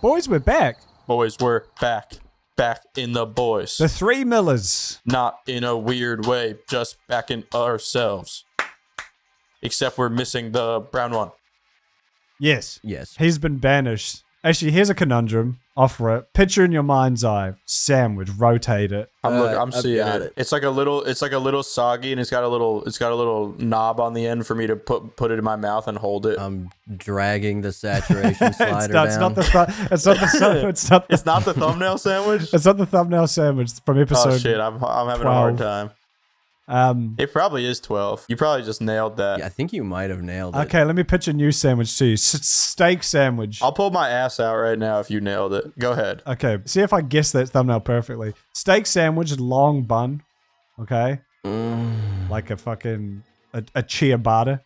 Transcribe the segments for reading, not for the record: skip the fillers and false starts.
Boys, we're back. Boys, we're back. Back in the boys. The Three Millers. Not in a weird way, just back in ourselves. Except we're missing the brown one. Yes. Yes. He's been banished. Actually, here's a conundrum. Offer it. Picture in your mind's eye. Sandwich. Rotate it. I'm seeing got it. It's like a little soggy, and it's got a little knob on the end for me to put it in my mouth and hold it. I'm dragging the saturation slider It's down. not the Thumbnail sandwich. It's not the thumbnail sandwich from episode. Oh shit! I'm having 12. a hard time. It probably is 12. You probably just nailed that. Yeah, I think you might have nailed it. Okay, let me pitch a new sandwich to you. Steak sandwich. I'll pull my ass out right now if you nailed it. Go ahead. Okay, see if I guess that thumbnail perfectly. Steak sandwich, long bun. Okay, like a fucking a ciabatta.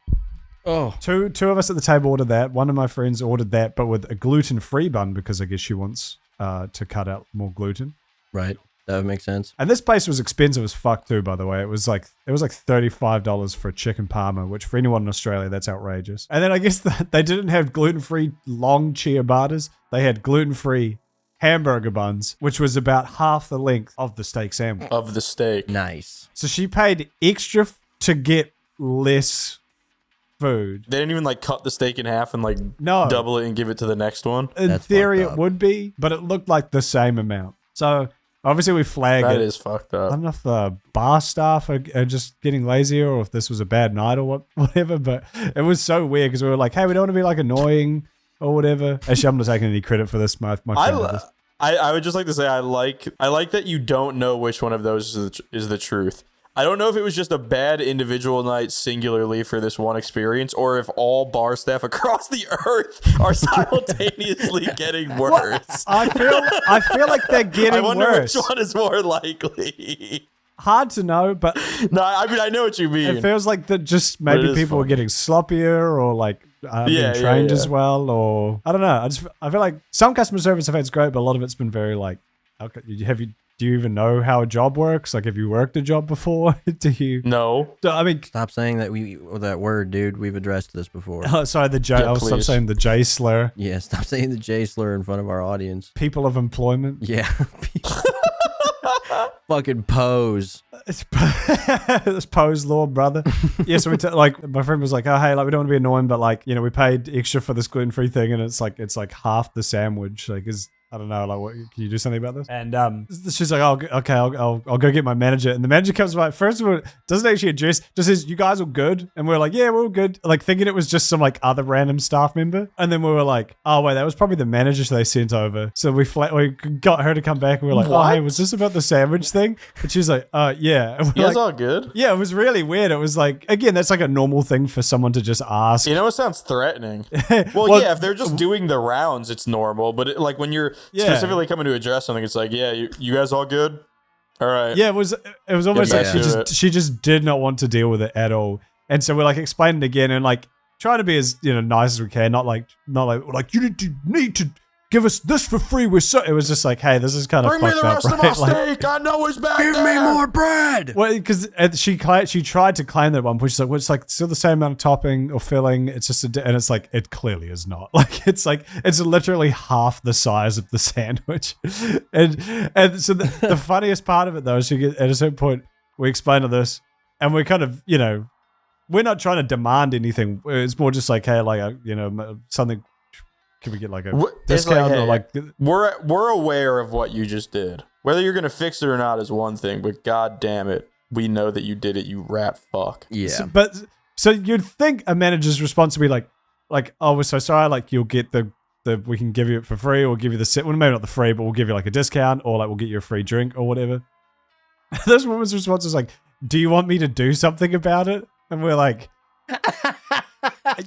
Oh. Two of us at the table ordered that. One of my friends ordered that, but with a gluten-free bun because I guess she wants to cut out more gluten. Right. That would make sense. And this place was expensive as fuck too, by the way. It was like $35 for a chicken parma, which for anyone in Australia, that's outrageous. And then I guess they didn't have gluten-free long ciabattas. They had gluten-free hamburger buns, which was about half the length of the steak sandwich. Of the steak. Nice. So she paid extra to get less food. They didn't even like cut the steak in half and like No. double it and give it to the next one. In That's theory, fucked it up. would be, but it looked like the same amount. So obviously we flagged That it. is fucked I up. don't know if the bar staff are just getting lazier or if this was a bad night or whatever, but it was so weird because we were like, hey, we don't want to be like annoying or whatever. Actually, I'm not taking any credit for this. My friend did this. I would just like to say I like that you don't know which one of those is the truth. I don't know if it was just a bad individual night singularly for this one experience, or if all bar staff across the earth are simultaneously getting worse. I feel like they're getting I wonder worse. which one is more likely. Hard to know, but No, I mean I know what you mean. it feels like that just But it maybe is people were funny. getting sloppier or like being trained as well, or I don't know. I feel like some customer service I've had is great, but a lot of it's been very like, okay, do you even know how a job works? Like, have you worked a job before? Do you? No. I mean, Stop saying that word, dude. We've addressed this before. oh, sorry, the J. Yeah, I'll stop please. saying the J slur. Yeah, stop saying the J slur in front of our audience. People of employment. Yeah. Fucking pose. It's Poe's law, brother. Yeah, so like my friend was like, oh hey, like we don't want to be annoying, but like, you know, we paid extra for this gluten-free thing, and it's like half the sandwich. Like, I don't know, like, what, can you do something about this? And she's like, oh, okay, I'll go get my manager. And the manager comes by. First of all, doesn't actually address, just says, you guys all good? And we're like, yeah, we're all good. Like, thinking it was just some like other random staff member. And then we were like, oh wait, that was probably the manager they sent over. So we got her to come back, and we were like, oh hey, was this about the sandwich thing? And she was like, yeah. And we're You guys like, all good? yeah, it was really weird. It was like, again, that's like a normal thing for someone to just ask. You know, it sounds threatening. Well, Well, yeah, if they're just doing the rounds, it's normal. But like when you're specifically coming to address something, it's like, yeah, you guys all good? All right. Yeah, it was almost Get like back to she just did not want to deal with it at all. And so we're like explaining it again and like trying to be as, you know, nice as we can, not like you need to give us this for free. It was just like, hey, this is kind of Bring me fucked the up, rest of right? my Like, steak. I know it's back Give there. me more bread. well, because she tried to claim that at one point. She's like, well, it's like still the same amount of topping or filling. It's just and it's like, it clearly is not. Like, it's literally half the size of the sandwich. And so the funniest part of it though is at a certain point we explain to this, and we're kind of, you know, we're not trying to demand anything. It's more just like, hey, like, you know, something. Can we get like a discount or like? We're aware of what you just did. Whether you're gonna fix it or not is one thing, but god damn it, we know that you did it, you rat fuck. Yeah. So you'd think a manager's response would be like, oh, we're so sorry, like you'll get the we can give you it for free, or we'll give you the set. Well, maybe not the free, but we'll give you like a discount, or like we'll get you a free drink or whatever. This woman's response is like, do you want me to do something about it? And we're like,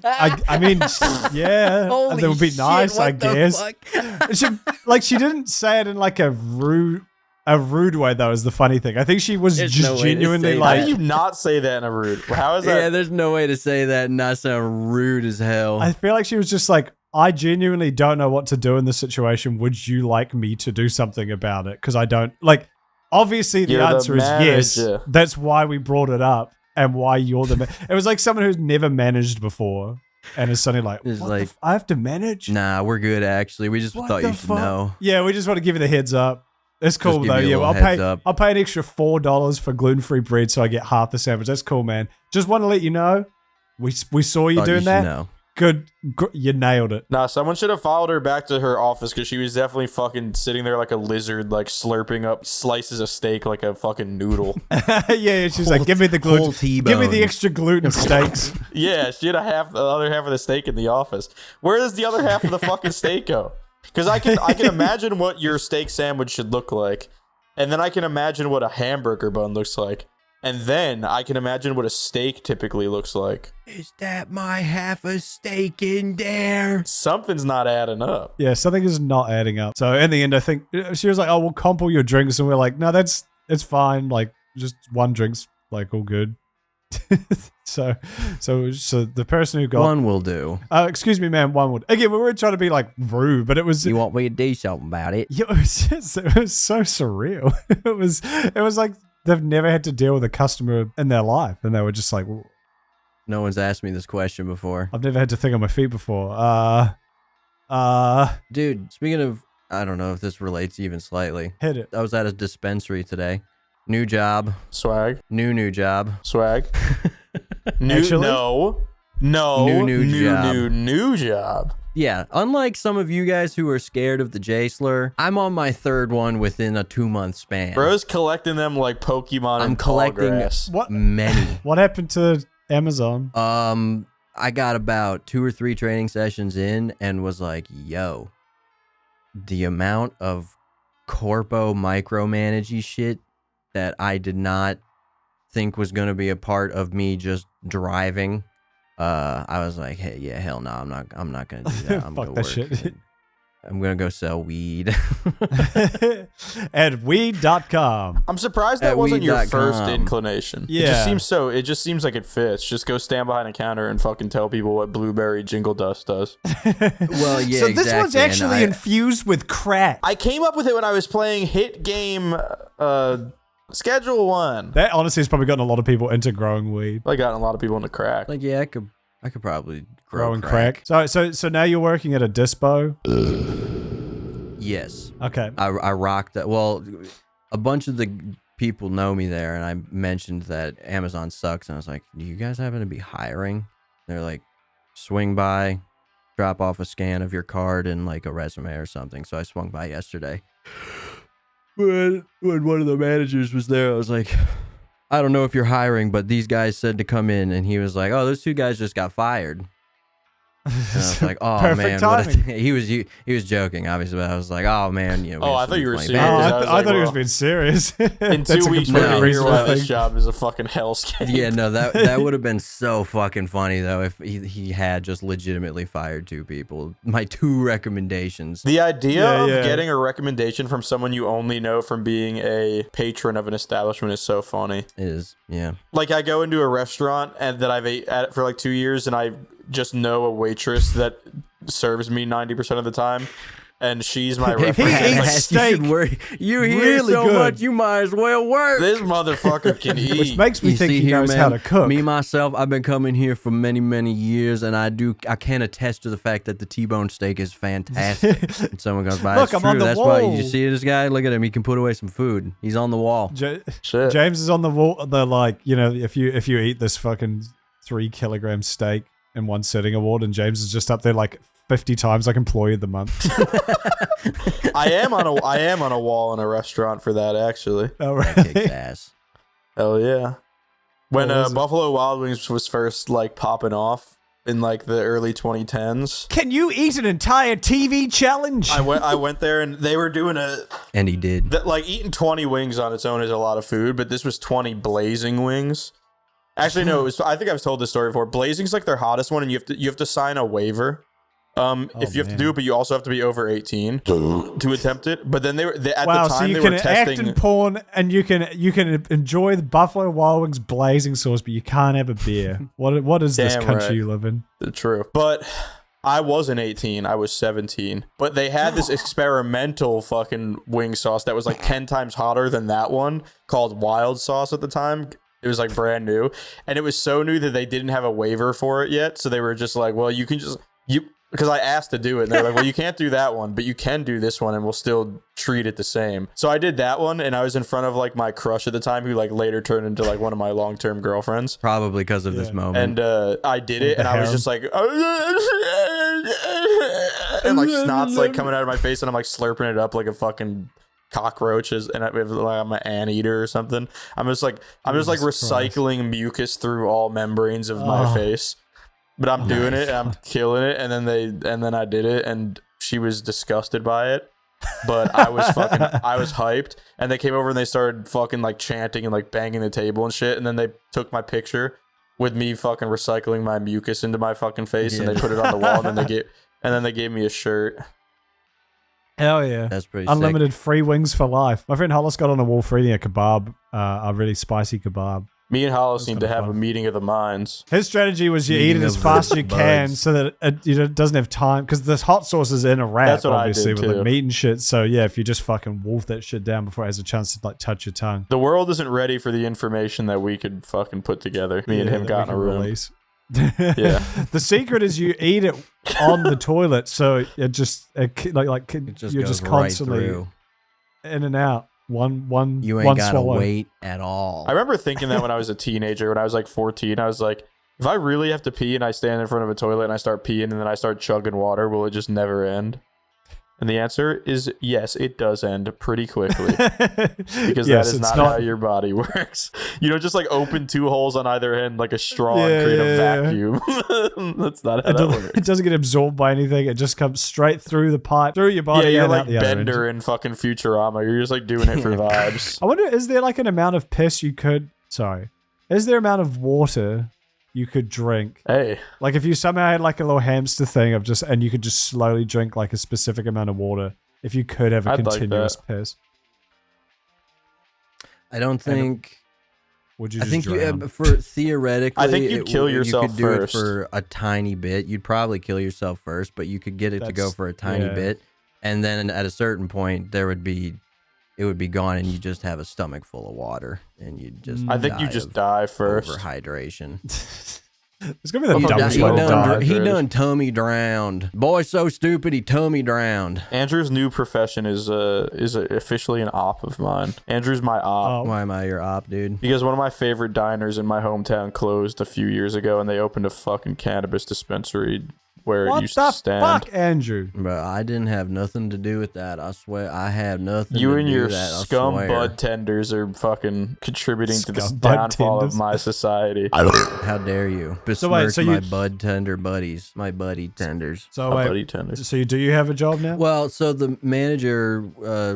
I mean, yeah, Holy that would be shit, nice, I what the guess. fuck? She didn't say it in like a rude way though. Is the funny thing. I think she was There's just no way to genuinely say How like. do you not say that in a rude? How is that? Yeah, there's no way to say that and not sound rude as hell. I feel like she was just like, I genuinely don't know what to do in this situation. Would you like me to do something about it? Because I don't like. Obviously, the You're the answer is yes. manager. That's why we brought it up, and why you're the. It was like someone who's never managed before. And it's suddenly like, It's what like, I have to manage? Nah, we're good actually. We just What thought the you should fuck? know. Yeah, we just want to give you the heads up. It's cool give though. you a Yeah, little I'll heads pay. up. I'll pay an extra $4 for gluten-free bread, so I get half the sandwich. That's cool, man. Just want to let you know, we saw you Thought doing should that. know. Good, you nailed it. Nah, someone should have followed her back to her office because she was definitely fucking sitting there like a lizard, like slurping up slices of steak like a fucking noodle. Yeah, she's like, give me the gluten. whole Give me the T-bone. extra gluten steaks. Yeah, she had the other half of the steak in the office. Where does the other half of the fucking steak go? Because I can imagine what your steak sandwich should look like, and then I can imagine what a hamburger bun looks like, and then I can imagine what a steak typically looks like. Is that my half a steak in there? Something's not adding up. Yeah, something is not adding up. So in the end, I think she was like, "Oh, we'll comp all your drinks," and we're like, "No, it's fine. Like, just one drink's like all good." so the person who got One will do. excuse me, man, one would again. We were trying to be like rude, but it was You want me to do something about it? yeah, it was so surreal. It was like they've never had to deal with a customer in their life, and they were just like, No one's asked me this question before. "I've never had to think on my feet before." Dude, speaking of, I don't know if this relates even slightly. Hit it. I was at a dispensary today. New job. Swag. New job. Swag. Actually? New job. Yeah, unlike some of you guys who are scared of the J slur, I'm on my third one within a 2-month span. Bro's collecting them like Pokemon I'm and tall collecting grass. What many. what happened to Amazon? I got about 2 or 3 training sessions in and was like, yo, the amount of corpo micromanagey shit that I did not think was going to be a part of me just driving. I was like, hey, yeah, hell no, I'm not going to do that. I'm Fuck going that to work. shit. I'm going to go sell weed. At weed.com. I'm surprised that At wasn't your weed.com. first inclination. Yeah. It just seems like it fits. Just go stand behind a counter and fucking tell people what blueberry jingle dust does. Well, yeah, So this one's exactly, and actually infused with crack. I came up with it when I was playing hit game Schedule 1. That honestly has probably gotten a lot of people into growing weed. I got a lot of people into crack. Like, yeah, I could probably grow Growing crack. So now you're working at a dispo? Yes. Okay. I rocked that. Well, a bunch of the people know me there, and I mentioned that Amazon sucks, and I was like, do you guys happen to be hiring? They're like, swing by, drop off a scan of your card and like a resume or something. So I swung by yesterday. When one of the managers was there, I was like, I don't know if you're hiring, but these guys said to come in, and he was like, oh, those 2 guys just got fired. And I was like, oh Perfect man, what timing. he was joking, obviously, but I was like, oh man, you know. Oh, I thought you were playing serious. Oh, bad. I was I like, thought he was well, being serious. In That's 2 a weeks, completely we're gonna hear reasonable why this thing. job is a fucking hellscape. Yeah, no, that would have been so fucking funny though if he had just legitimately fired 2 people. My 2 recommendations. The idea Yeah, of yeah. getting a recommendation from someone you only know from being a patron of an establishment is so funny. Is yeah. Like, I go into a restaurant and that I've ate at it for like 2 years, and I just know a waitress that serves me 90% of the time, and she's my reference. He I'm like, eats You should steak worry. You hear really so good. much, you might as well work. this motherfucker can eat. Which makes me You think see he here, knows man, how to cook. Me myself, I've been coming here for many years, and I can attest to the fact that the T-bone steak is fantastic. And someone goes by, Look, it's I'm true. on the That's why wall. you see this guy. Look at him. He can put away some food. He's on the wall. Shit. James is on the wall. The like, you know, if you eat this fucking 3-kilogram steak in one sitting award, and James is just up there like 50 times like employee of the month. I am on a wall in a restaurant for that, actually. All That kicks right. ass. Hell yeah. When What was it? Buffalo Wild Wings was first like popping off in like the early 2010s, Can you eat an entire TV challenge? I went there and they were doing And he did. like eating 20 wings on its own is a lot of food, but this was 20 blazing wings. Actually, no, it was. I think I've told this story before. Blazing's like their hottest one, and you have to sign a waiver. If you have to do it, but you also have to be over 18 to attempt it. But then at Wow, the so time you they can were act testing. in porn and you can enjoy the Buffalo Wild Wings blazing sauce, but you can't have a beer. What is this Damn country right. you live in? True, but I wasn't 18. I was 17. But they had this experimental fucking wing sauce that was like 10 times hotter than that one, called Wild Sauce at the time. It was like brand new, and it was so new that they didn't have a waiver for it yet. So they were just like, well, you can just because I asked to do it. And they're like, well, you can't do that one, but you can do this one and we'll still treat it the same. So I did that one, and I was in front of like my crush at the time, who like later turned into like one of my long-term girlfriends. Probably because of this moment. And I did it, and I was just like, and like snot's like coming out of my face, and I'm like slurping it up like a fucking cockroaches, and I'm an anteater or something. I'm just like recycling mucus through all membranes of my face. But I'm doing it, and I'm killing it, and then I did it, and she was disgusted by it. But I was hyped, and they came over and they started fucking like chanting and like banging the table and shit, and then they took my picture with me fucking recycling my mucus into my fucking face, and they put it on the wall, and then they gave me a shirt. Hell yeah. That's pretty Unlimited sick. free wings for life. My friend Hollis got on the wall for eating a kebab, a really spicy kebab. Me and Hollis seem to have a meeting of the minds. His strategy was you eat it as fast as you can so that it doesn't have time, because this hot sauce is in a wrap, That's what obviously, I did with too. the meat and shit. So yeah, if you just fucking wolf that shit down before it has a chance to like touch your tongue. The world isn't ready for the information that we could fucking put together. Me and him got in a room. Release. Yeah. The secret is you eat it on the toilet, so it just It just you're goes just right constantly through. in and out. One You one ain't gotta swallow. wait at all. I remember thinking that when I was a teenager, when I was like 14, I was like, if I really have to pee and I stand in front of a toilet and I start peeing and then I start chugging water, will it just never end? And the answer is yes, it does end pretty quickly. Because Yes, that is it's not how your body works. You don't just like open two holes on either end like a straw and create a vacuum. That's not how that works. It doesn't get absorbed by anything. It just comes straight through the pipe, through your body. Yeah, you're and like out the other end. Bender in fucking Futurama. You're just like doing it for vibes. I wonder, is there like an amount of piss you could... Sorry. Is there amount of water you could drink? Hey, Like if you somehow had like a little hamster thing of just... And you could just slowly drink like a specific amount of water. If you could have a I'd like continuous that. piss. I don't think. Would you I just think drown? for theoretically, I think you'd kill yourself You could do first. it for a tiny bit. You'd probably kill yourself first, but you could get it to go That's- for a tiny yeah. bit, and then at a certain point, it would be gone, and you just have a stomach full of water, and you just. I think you just die first. Overhydration. It's going to be the He dumbest he way to done- die. He done tummy drowned. Boy, so stupid he tummy drowned. Andrew's new profession is officially an op of mine. Andrew's my op. Oh. Why am I your op, dude? Because one of my favorite diners in my hometown closed a few years ago, and they opened a fucking cannabis dispensary where it What used the to stand. fuck, Andrew? But I didn't have nothing to do with that. I swear, I have nothing. You to and do your with that, I scum swear. bud tenders are fucking contributing to the Scum bud downfall tenders. of my society. How dare you besmirch so my you- bud tender buddies, my buddy tenders. So A wait, buddy tender. so do you have a job now? Well, so the manager,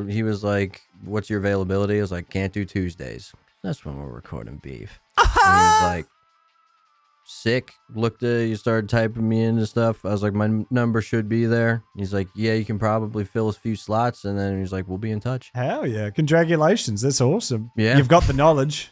he was like, "What's your availability?" I was like, "Can't do Tuesdays." That's when we're recording beef. And he was like, "Sick." You started typing me in and stuff. I was like, "My number should be there." He's like, "Yeah, you can probably fill a few slots." And then he's like, "We'll be in touch." Hell yeah! Congratulations, that's awesome. Yeah. You've got the knowledge.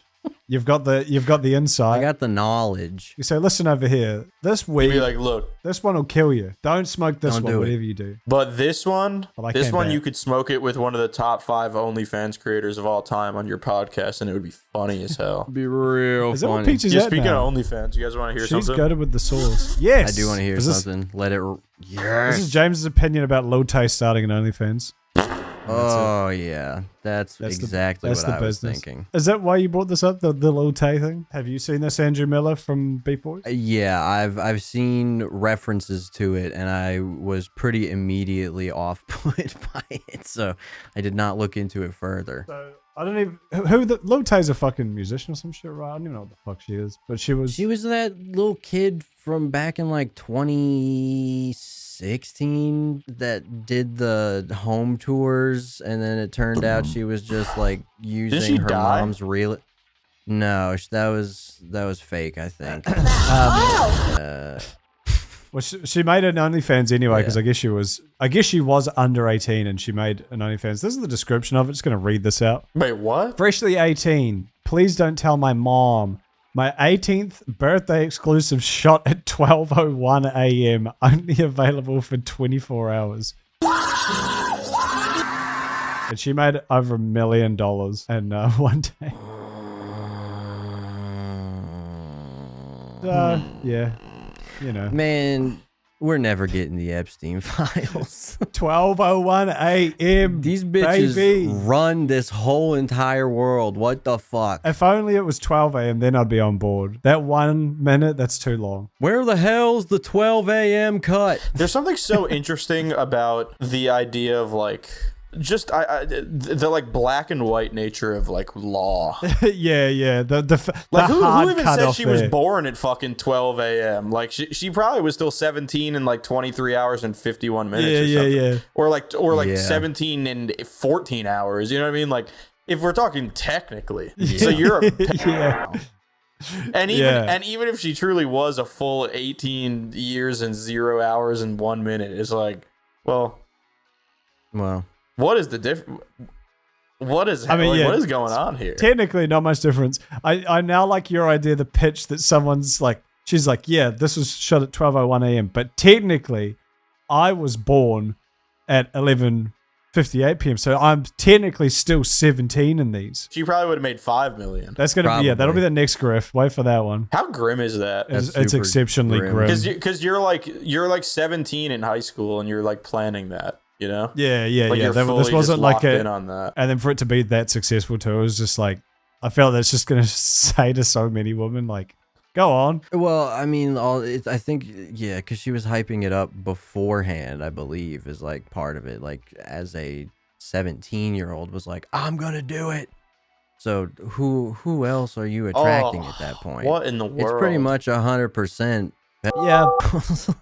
You've got the I insight. got the knowledge. You say, listen over here. This You'd week, be like, look, this one will kill you. Don't smoke this Don't one, do it. whatever you do. but this one, Well, I can't bet. you could smoke it with one of the top 5 OnlyFans creators of all time on your podcast, and it would be funny as hell. Be real Is that what funny. Peach is Yeah, at speaking now? of OnlyFans, you guys want to hear She's something? good with the sauce. Yes, I do want to hear Is this- something. Let it. This Yes. is James's opinion about low taste starting in OnlyFans. Oh yeah, that's exactly that's what the I was business. thinking. Is that why you brought this up, the low tay thing? Have you seen this, Andrew Miller from BeefBoys? Yeah, I've seen references to it, and I was pretty immediately off put by it, so I did not look into it further. So I don't even who the low tay's a fucking musician or some shit, right? I don't even know what the fuck she is, but she was. She was that little kid from back in like 2016 that did the home tours, and then it turned out she was just like using she her die? mom's real. No, that was fake, I think. Well, she made an OnlyFans anyway because Yeah. I guess she was under 18 and she made an OnlyFans. This is the description of it. Just gonna read this out. Wait, what? Freshly 18. Please don't tell my mom. My 18th birthday exclusive shot at 12:01 a.m. Only available for 24 hours. And she made over $1 million in one day. Yeah, you know. Man, we're never getting the Epstein files. 12:01 a.m. These bitches baby. run this whole entire world. What the fuck? If only it was 12 a.m., then I'd be on board. That 1 minute, that's too long. Where the hell's the 12 a.m. cut? There's something so interesting about the idea of like just the like black and white nature of like law. yeah. The Like the who hard even cut said off she was there. born at fucking 12 a.m.? Like she probably was still 17 in like 23 hours and 51 minutes or something. Yeah. Or like Yeah. 17 and 14 hours. You know what I mean? Like if we're talking technically. So you're a Yeah. and even if she truly was a full 18 years and 0 hours and 1 minute, it's like, well, what is the difference? What is what is going on here? Technically, not much difference. I now like your idea, the pitch that someone's like, she's like, yeah, this was shot at 12:01 a.m. But technically, I was born at 11:58 p.m. So I'm technically still 17 in these. She probably would have made 5 million. That's gonna be that'll be the next grift. Wait for that one. How grim is that? It's super exceptionally grim. Because you're like 17 in high school and you're like planning that. You know? Yeah. Like you're This fully wasn't just like locked in on that. and then for it to be that successful too, it was just like, I felt that's just gonna say to so many women, like, go on. Well, I mean, I think, yeah, because she was hyping it up beforehand, I believe, is like part of it. Like, as a 17-year-old was like, I'm gonna do it. So who else are you attracting at that point? What in the world? It's pretty much 100%. Yeah.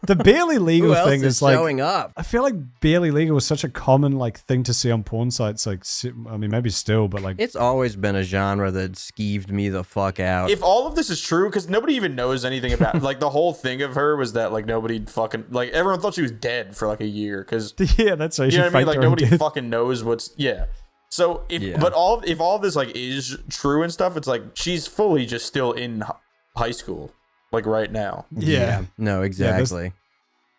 The barely legal Who else thing is is like, showing up? I feel like barely legal was such a common like thing to see on porn sites. Like, I mean, maybe still, but like, It's always been a genre that skeeved me the fuck out. If all of this is true, because nobody even knows anything about like the whole thing of her was that like nobody fucking like everyone thought she was dead for like a year because yeah, that's right. you know what I mean? Like nobody death. fucking knows what's So if all of this like is true and stuff, it's like she's fully just still in high school like right now. Yeah. No, exactly.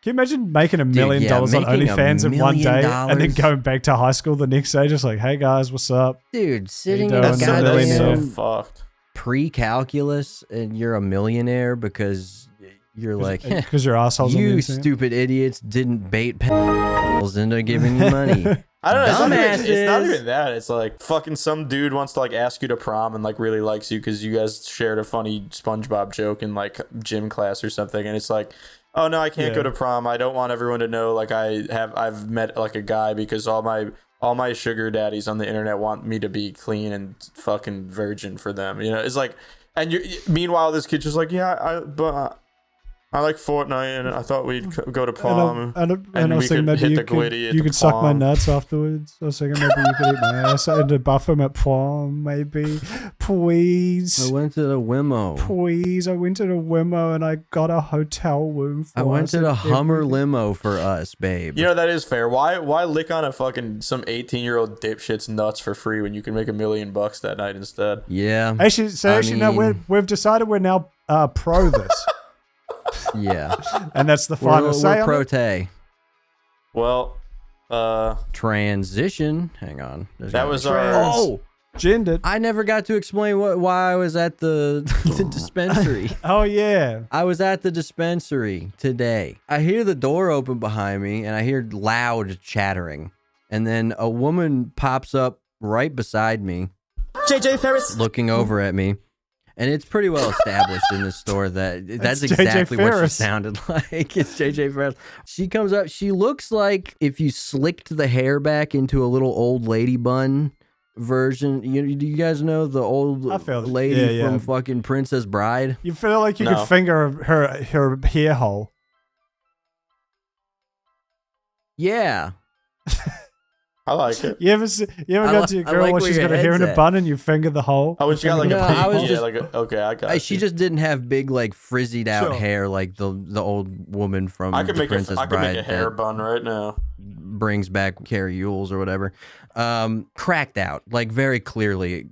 Can you imagine making $1 million on making OnlyFans in $1 one day million and then going back to high school the next day, just like, hey guys, what's up? Dude, sitting doing? in a That's That's so goddamn fucked. pre-calculus and you're a millionaire because you're like, Because your assholes on the you internet. stupid idiots didn't bait pencils into giving you money. I don't know. It's not Dumbasses. even that. It's like fucking some dude wants to like ask you to prom and like really likes you because you guys shared a funny SpongeBob joke in like gym class or something, and it's like, oh no, I can't go to prom. I don't want everyone to know like I've met like a guy because all my sugar daddies on the internet want me to be clean and fucking virgin for them. You know, it's like, and meanwhile this kid's just like, yeah, I like Fortnite, and I thought we'd go to prom. And I was we thinking could maybe hit the Gwitty at you the could suck my prom. nuts afterwards. I was thinking maybe you could eat my ass in the bathroom at prom, maybe. Please. I went to the Wimo. Please. I went to the Wimo and I got a hotel room for I went us to the and Hummer everything. limo for us, babe. You know, that is fair. Why lick on a fucking some 18-year-old dipshit's nuts for free when you can make $1 million that night instead? Yeah. Actually, no, we've decided we're now pro this. Yeah. And that's the final say We're on pro it. te. Well, Transition. Hang on. There's that gotta was be- our. Oh! Gendered. I never got to explain why I was at the dispensary. Oh, yeah. I was at the dispensary today. I hear the door open behind me and I hear loud chattering. And then a woman pops up right beside me, JJ Ferris. looking over at me. And it's pretty well established in this store that that's It's JJ exactly what she Ferris. sounded like. It's JJ Ferris. She comes up. She looks like if you slicked the hair back into a little old lady bun version. Do you guys know the old I feel it. lady Yeah. from fucking Princess Bride? You feel like you No. could finger her hair hole. Yeah. I like it. You ever go to your I girl like while where she's your got her hair in head's a at. bun and you finger the hole? Oh, when she got like No, a I was pig. just- Yeah, like okay, I got. She you. just didn't have big, like, frizzed out Sure. hair like the old woman from I could the make Princess I could Bride make a hair that bun right now. brings back Carrie Yules or whatever. Cracked out, like, very clearly.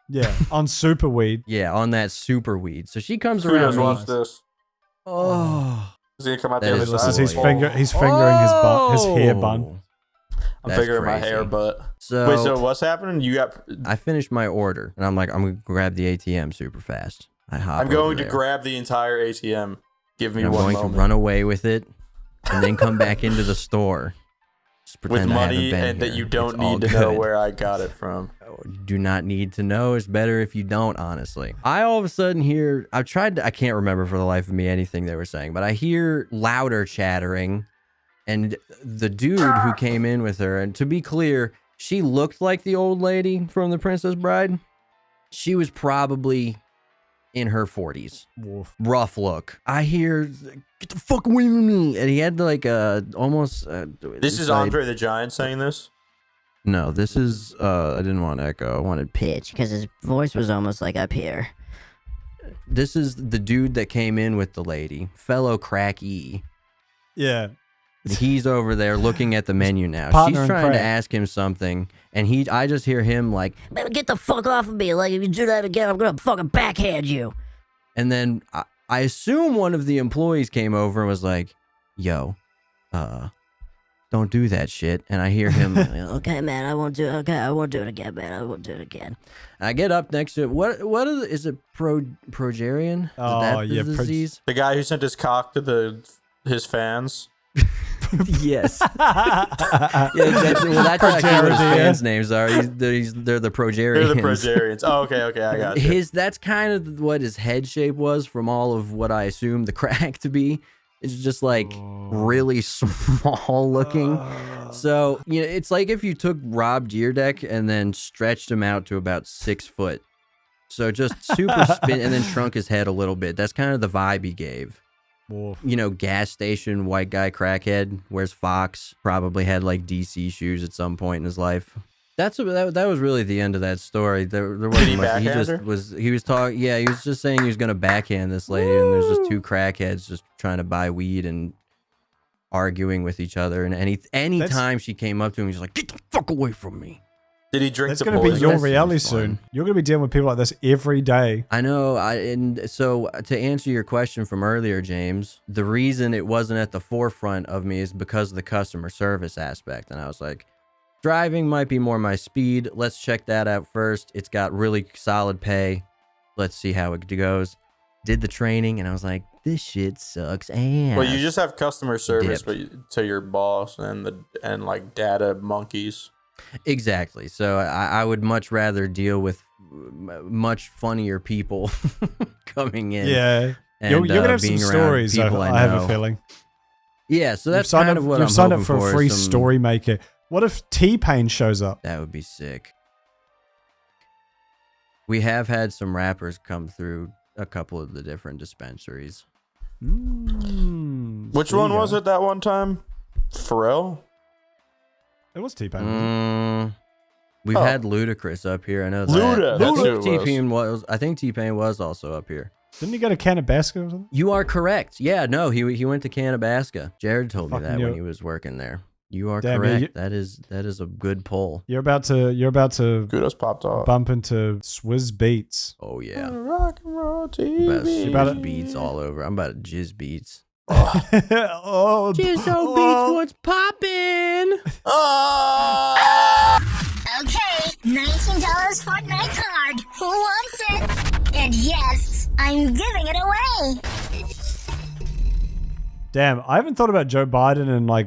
Yeah, on super weed. Yeah, on that super weed. So she comes Kudos, around me. watch this. Oh, Is he gonna come out That the is other This side? is lovely. he's fingering his hair bun. I'm That's figuring my crazy. hair butt. So, Wait, so what's happening? You got I finished my order, and I'm like, I'm gonna grab the ATM super fast. I hop I'm going over to there. grab the entire ATM. Give me And I'm one going moment. to run away with it and then come back into the store. Just with pretend I haven't money been and that here. you don't It's all need to know good. where I got it from. Do not need to know. It's better if you don't, honestly. I all of a sudden hear, I can't remember for the life of me anything they were saying, but I hear louder chattering, and the dude who came in with her, and to be clear, she looked like the old lady from The Princess Bride. She was probably in her 40s. Wolf. Rough look. I hear, get the fuck away from me. And he had like almost. This is Andre the Giant saying this? No, this is, I didn't want echo. I wanted Pitch, because his voice was almost like up here. This is the dude that came in with the lady, fellow Crack E. Yeah. He's over there looking at the menu now. Partner She's in trying to crack. ask him something, and I just hear him like, Baby, get the fuck off of me. Like, if you do that again, I'm gonna fucking backhand you. and then I assume one of the employees came over and was like, yo, don't do that shit. And I hear him, Okay, man, I won't do it. Okay, I won't do it again, man. I won't do it again. I get up next to it. Is it progerian? Is Oh, that the yeah, disease? The guy who sent his cock to his fans? Yes. Yeah, exactly. Well, that's actually what his Progerian. fans' names are. They're the progerians. They're the Progerians. Oh, okay, I got you. That's kind of what his head shape was from all of what I assumed the crack to be. It's just like really small looking. So, you know, it's like if you took Rob Deerdeck and then stretched him out to about 6 foot. So just super spin and then shrunk his head a little bit. That's kind of the vibe he gave. Wolf. You know, gas station white guy crackhead wears Fox, probably had like DC shoes at some point in his life. That was really the end of that story. There wasn't he much. He backhand just her? was talking. Yeah, he was just saying he was gonna backhand this lady, and there's just two crackheads just trying to buy weed and arguing with each other. And any time she came up to him, he's like, "Get the fuck away from me." Did he drink That's the going to be poison? your That reality seems fun. soon. You're going to be dealing with people like this every day. I know. And so to answer your question from earlier, James, the reason it wasn't at the forefront of me is because of the customer service aspect. And I was like, driving might be more my speed. Let's check that out first. It's got really solid pay. Let's see how it goes. Did the training, and I was like, this shit sucks ass. Well, you just have customer service, Dipped. but to your boss and like data monkeys. Exactly. So I would much rather deal with much funnier people coming in. Yeah. And, You're going to have some being around stories, people I have know. a feeling. Yeah, so You've that's signed kind up, of what you've I'm signed hoping up for a for, free some- story maker. What if T-Pain shows up? That would be sick. We have had some rappers come through a couple of the different dispensaries. Which there one you was go. it that one time? Pharrell? It was T-Pain. We've Oh. had Ludacris up here. I know that. Luda, that's who it was. T-Pain was. I think T-Pain was also up here. Didn't he go to Canabasca or something? You are correct. Yeah, no, he went to Canabasca. Jared told me Fucking that knew when it. he was working there. You are Damn, yeah, correct. That is a good pull. You're about to Kudos popped off. bump into Swizz Beats. Oh yeah. Rock and roll About TV. about jizz it? beats all over. I'm about to jizz beats. Oh, Jizzo oh. what's poppin'? Okay, $19 Fortnite card. Who wants it? And yes, I'm giving it away. Damn, I haven't thought about Joe Biden in like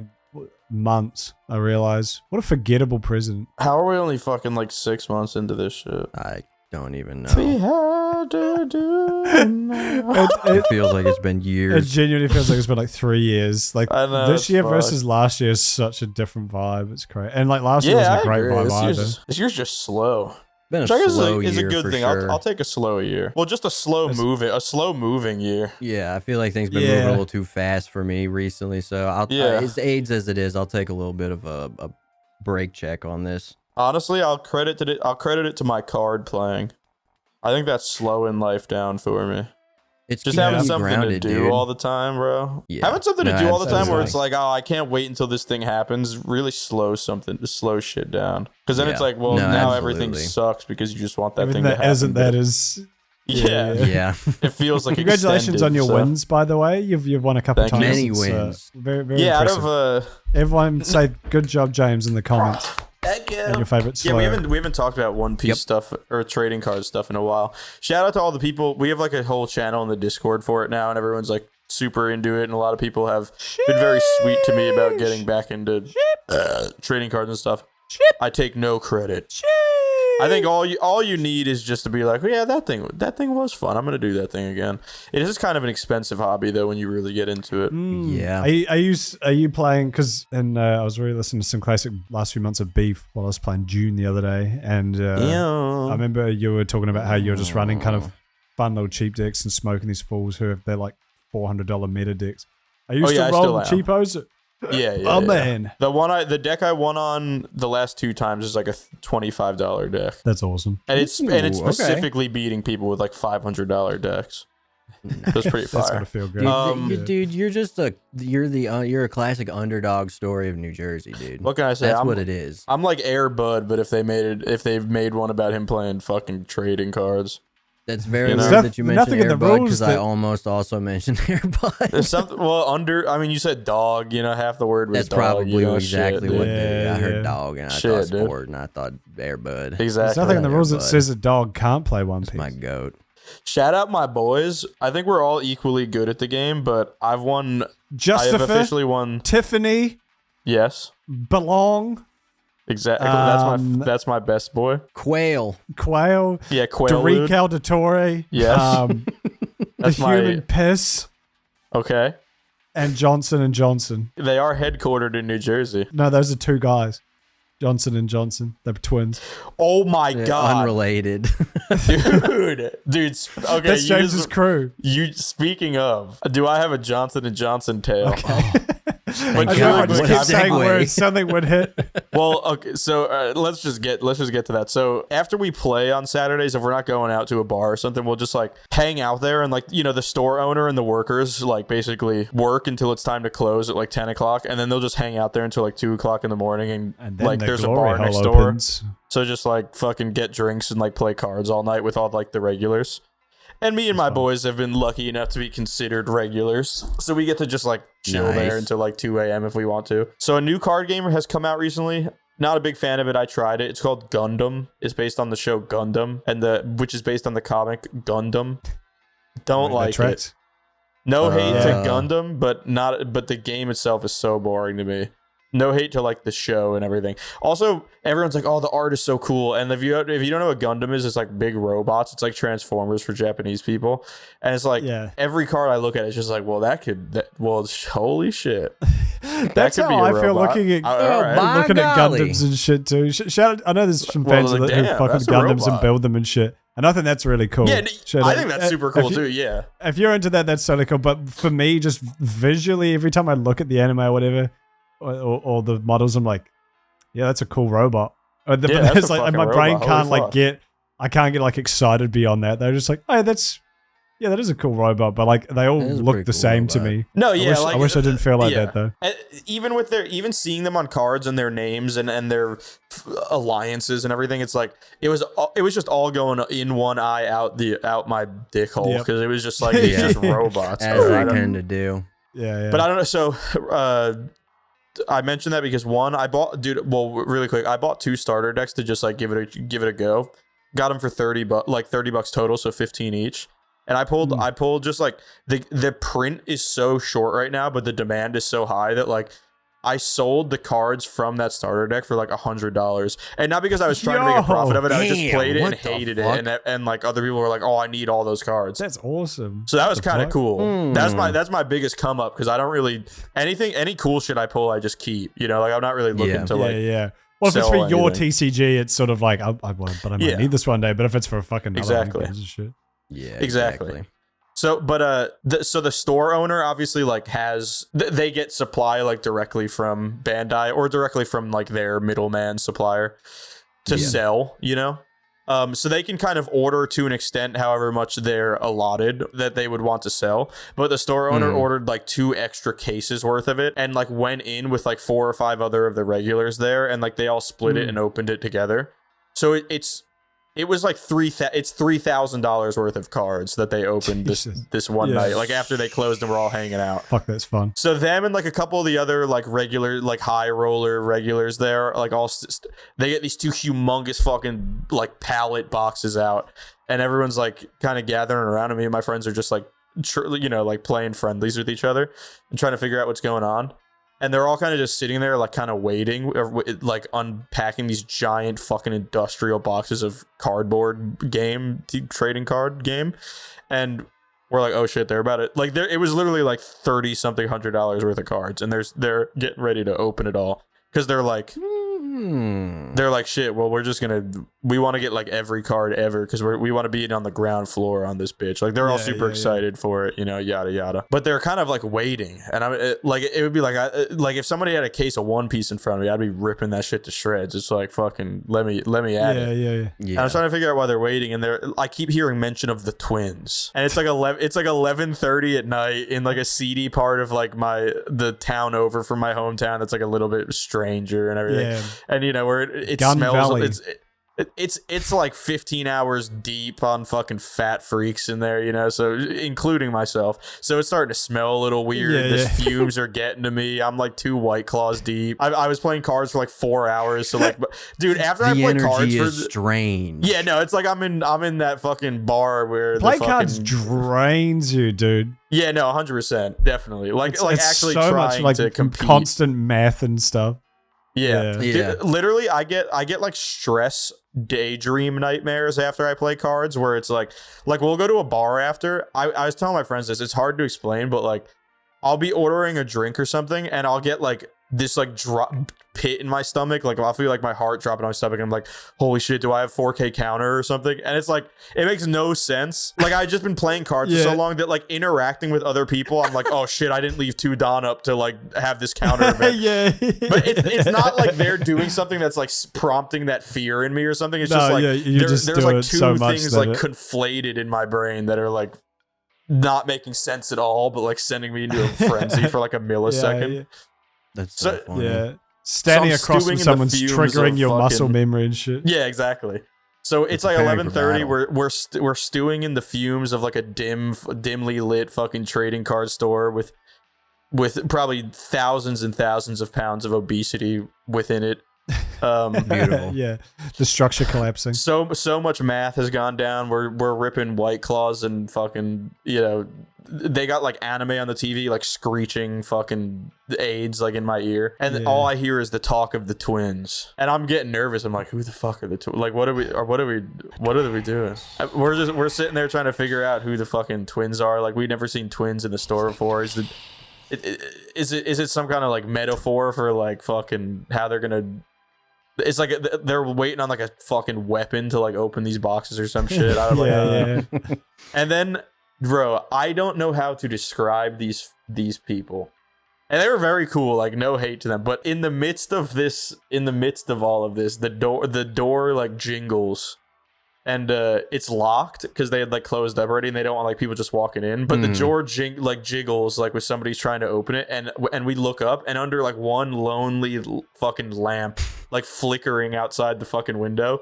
months. I realize what a forgettable president. How are we only fucking like 6 months into this shit? I don't even know. We had to do now. It feels like it's been It years. genuinely feels like it's been like 3 years. Like I know, this it's year fucked. versus last year is such a different vibe. It's great, and like last year Yeah, I wasn't a great agree. vibe either. This year's just slow. Been a Which I guess slow is a year good for thing. sure. I'll take a slow year. Well, just a slow moving year. Yeah, I feel like things been Yeah. moving a little too fast for me recently. So Yeah. as AIDS as it is, I'll take a little bit of a break check on this. Honestly, I'll credit it to my card playing. I think that's slowing life down for me. It's Just keeping having you something grounded, to do dude. all the time, bro. Yeah. Having something to No, do all the time where absolutely. it's like, oh, I can't wait until this thing happens, really slows shit down. Because then it's Yeah. like, well, No, now everything absolutely. sucks because you just want that Everything thing to that happen. isn't that but- is. Yeah. Yeah. It feels like Congratulations extended, on your so- wins, by the way. You've won a couple Thank you. times. Many It's, wins. very very Yeah, out impressive. of Everyone say good job, James, in the comments. Heck yeah. And your favorite Yeah, slur. we haven't talked about One Piece stuff or trading card stuff in a while. Shout out to all the people. We have like a whole channel in the Discord for it now, and everyone's like super into it. And a lot of people have been very sweet to me about getting back into trading cards and stuff. I take no credit. I think all you need is just to be like, oh, yeah, that thing was fun. I'm gonna do that thing again. It is kind of an expensive hobby though when you really get into it. Yeah. Are you playing? Because I was really listening to some classic last few months of Beef while I was playing June the other day, and I remember you were talking about how you're just running kind of fun little cheap decks and smoking these fools who have they're like $400 meta decks. Are you still rolling the cheapos? Yeah. Oh man, the deck I won on the last 2 times is like a $25 deck. that's awesome. And it's specifically beating people with like $500 decks. That's pretty fire. That's gotta feel good. Dude, you're a classic underdog story of New Jersey, dude. What can I say? That's what it is. I'm like Air Bud, but if they've made one about him playing fucking trading cards. That's very You know? weird that you mentioned Nothing in the Airbud rules because I that- almost also mentioned Airbud. There's something. Well, I mean, you said dog. Half the word was That's dog. probably exactly shit, what dude. it is. I Yeah. heard dog and I Shit, thought dude. sport and I thought Airbud. Exactly. There's nothing in the rules that Airbud. says a dog can't play One That's Piece. my goat. Shout out my boys. I think we're all equally good at the game, but I have Justifer, officially won. Tiffany, Yes, Belong, exactly. That's my best boy. Quail. Quail, Yeah, Quail. Derek Alditore, Yes. the That's Human Piss, Okay. and Johnson. They are headquartered in New Jersey. No, those are two guys. Johnson & Johnson. They're twins. Oh my god, Unrelated. dude. Okay, That's James's crew. Speaking of, do I have a Johnson & Johnson tale? Okay. But I really know, I just quick, keep I've- saying words. Something would hit. Well, okay, so let's just get to that. So after we play on Saturdays, if we're not going out to a bar or something, we'll just like hang out there and like the store owner and the workers like basically work until it's time to close at like 10 o'clock, and then they'll just hang out there until like 2 o'clock in the morning, and then like the there's a glory bar next hole door. opens. So just like fucking get drinks and like play cards all night with all like the regulars. And me and my boys have been lucky enough to be considered regulars. So we get to just like chill Nice. there until like 2 a.m. if we want to. So a new card game has come out recently. Not a big fan of it. I tried it. It's called Gundam. It's based on the show Gundam, which is based on the comic Gundam. Don't Wait, like that tracks? it. No hate to Yeah. Gundam, but the game itself is so boring to me. No hate to like the show and everything. Also, everyone's like, "Oh, the art is so cool." And if you don't know what Gundam is, it's like big robots. It's like Transformers for Japanese people. And it's like every card I look at is just like, "Well, holy shit." That's could how be a I feel robot. looking at All right. my looking at golly. Gundams and shit too. Shout out, I know there's some Well, fans like, who damn, fuck with that's a Gundams and robot. build them and shit. And I think that's really cool. Yeah, Shout I out. think that's super If cool you- too. Yeah. If you're into that, that's totally cool. But for me, just visually, every time I look at the anime or whatever, or the models, I'm like, yeah, that's a cool robot. But that's it's a like, and fucking my brain robot. can't Holy like fuck. I can't get like excited beyond that. They're just like, oh, that is a cool robot. But like, they all That is a look pretty the cool same to robot. me. No, yeah. I wish I didn't feel like yeah. that though. And even seeing them on cards and their names and their alliances and everything, it's like it was just all going in one eye out my dick hole because it was just like it's just robots. As bro. I I don't- tend to do. Yeah. But I don't know. So I mentioned that because one, I bought, really quick, I bought 2 starter decks to just like give it a go. Got them for $30 total, so 15 each. And I pulled just like the print is so short right now, but the demand is so high that like I sold the cards from that starter deck for like $100, and not because I was trying to make a profit of it. I just Damn, played it and what the hated fuck? it, and like other people were like, "Oh, I need all those cards." That's awesome. So that was The kind of fuck? cool. That's my biggest come up because I don't really any cool shit I pull I just keep. Like I'm not really looking to like. Yeah. Well, if it's sell for your anything. TCG, it's sort of like I won't, but I might Yeah. need this one day. But if it's for a fucking Exactly. shit. Yeah, Exactly. So, but so the store owner obviously like has they get supply like directly from Bandai or directly from like their middleman supplier to sell, so they can kind of order to an extent however much they're allotted that they would want to sell. But the store owner ordered like 2 extra cases worth of it and like went in with like 4 or 5 other of the regulars there and like they all split it and opened it together. So it's It was like it's $3,000 worth of cards that they opened this one night. Like after they closed and we're all hanging out. Fuck, that's fun. So them and like a couple of the other like regular, like high roller regulars there, like they get these two humongous fucking like pallet boxes out, and everyone's like kind of gathering around, and me and my friends are just like, like playing friendlies with each other and trying to figure out what's going on. And they're all kind of just sitting there, like kind of waiting, like unpacking these giant fucking industrial boxes of cardboard trading card game. And we're like, oh shit, they're about it. Like it was literally like $30-something $100 worth of cards. And they're getting ready to open it all. Because they're like, shit, well, we want to get like every card ever because we want to be on the ground floor on this bitch. Like they're all super excited for it, yada yada. But they're kind of like waiting, and it would be like if somebody had a case of One Piece in front of me, I'd be ripping that shit to shreds. It's like fucking let me at it. Yeah. And I'm trying to figure out why they're waiting, and I keep hearing mention of the twins, and it's like 11:30 at night in like a seedy part of like the town over from my hometown that's like a little bit stranger and everything. Yeah. And where it Gun smells, Valley. it's like 15 hours deep on fucking fat freaks in there, so including myself. So it's starting to smell a little weird. The fumes are getting to me. I'm like 2 White Claws deep. I was playing cards for like 4 hours. So like, dude, after I play cards for strange. Yeah, no, it's like I'm in that fucking bar where play cards drains you, dude. Yeah, no, 100%, definitely. Like it's actually so trying much, like, to compete. Constant math and stuff. Yeah. Dude, literally, I get like stress daydream nightmares after I play cards where it's like we'll go to a bar after. I was telling my friends this. It's hard to explain, but like I'll be ordering a drink or something and I'll get like this like drop pit in my stomach. Like I'll feel like my heart dropping on my stomach and I'm like, holy shit, do I have 4K counter or something? And it's like, it makes no sense. Like I've just been playing cards for so long that like interacting with other people, I'm like, oh shit, I didn't leave 2 Dawn up to like have this counter event. But it's not like they're doing something that's like prompting that fear in me or something. It's just like there's like 2 things like conflated in my brain that are like not making sense at all, but like sending me into a frenzy for like a millisecond. That's so funny. Yeah. Standing across from someone's triggering your muscle memory and shit. Yeah, exactly. So it's like 11:30. We're stewing in the fumes of like a dimly lit fucking trading card store with probably thousands and thousands of pounds of obesity within it. Beautiful. Yeah, the structure collapsing. So much math has gone down. We're ripping White Claws and fucking they got like anime on the TV, like screeching fucking AIDS like in my ear, and all I hear is the talk of the twins, and I'm getting nervous. I'm like, who the fuck are the twins? Like, what are we doing? We're sitting there trying to figure out who the fucking twins are. Like, we've never seen twins in the store before. Is it some kind of like metaphor for like fucking how they're gonna? It's like they're waiting on like a fucking weapon to like open these boxes or some shit. I don't know. And then, bro, I don't know how to describe these people. And they were very cool, like no hate to them. But in the midst of all of this, the door like jingles. And it's locked because they had like closed up already, and they don't want like people just walking in. But the door jiggles like with somebody's trying to open it, and we look up, and under like one lonely fucking lamp, like flickering outside the fucking window,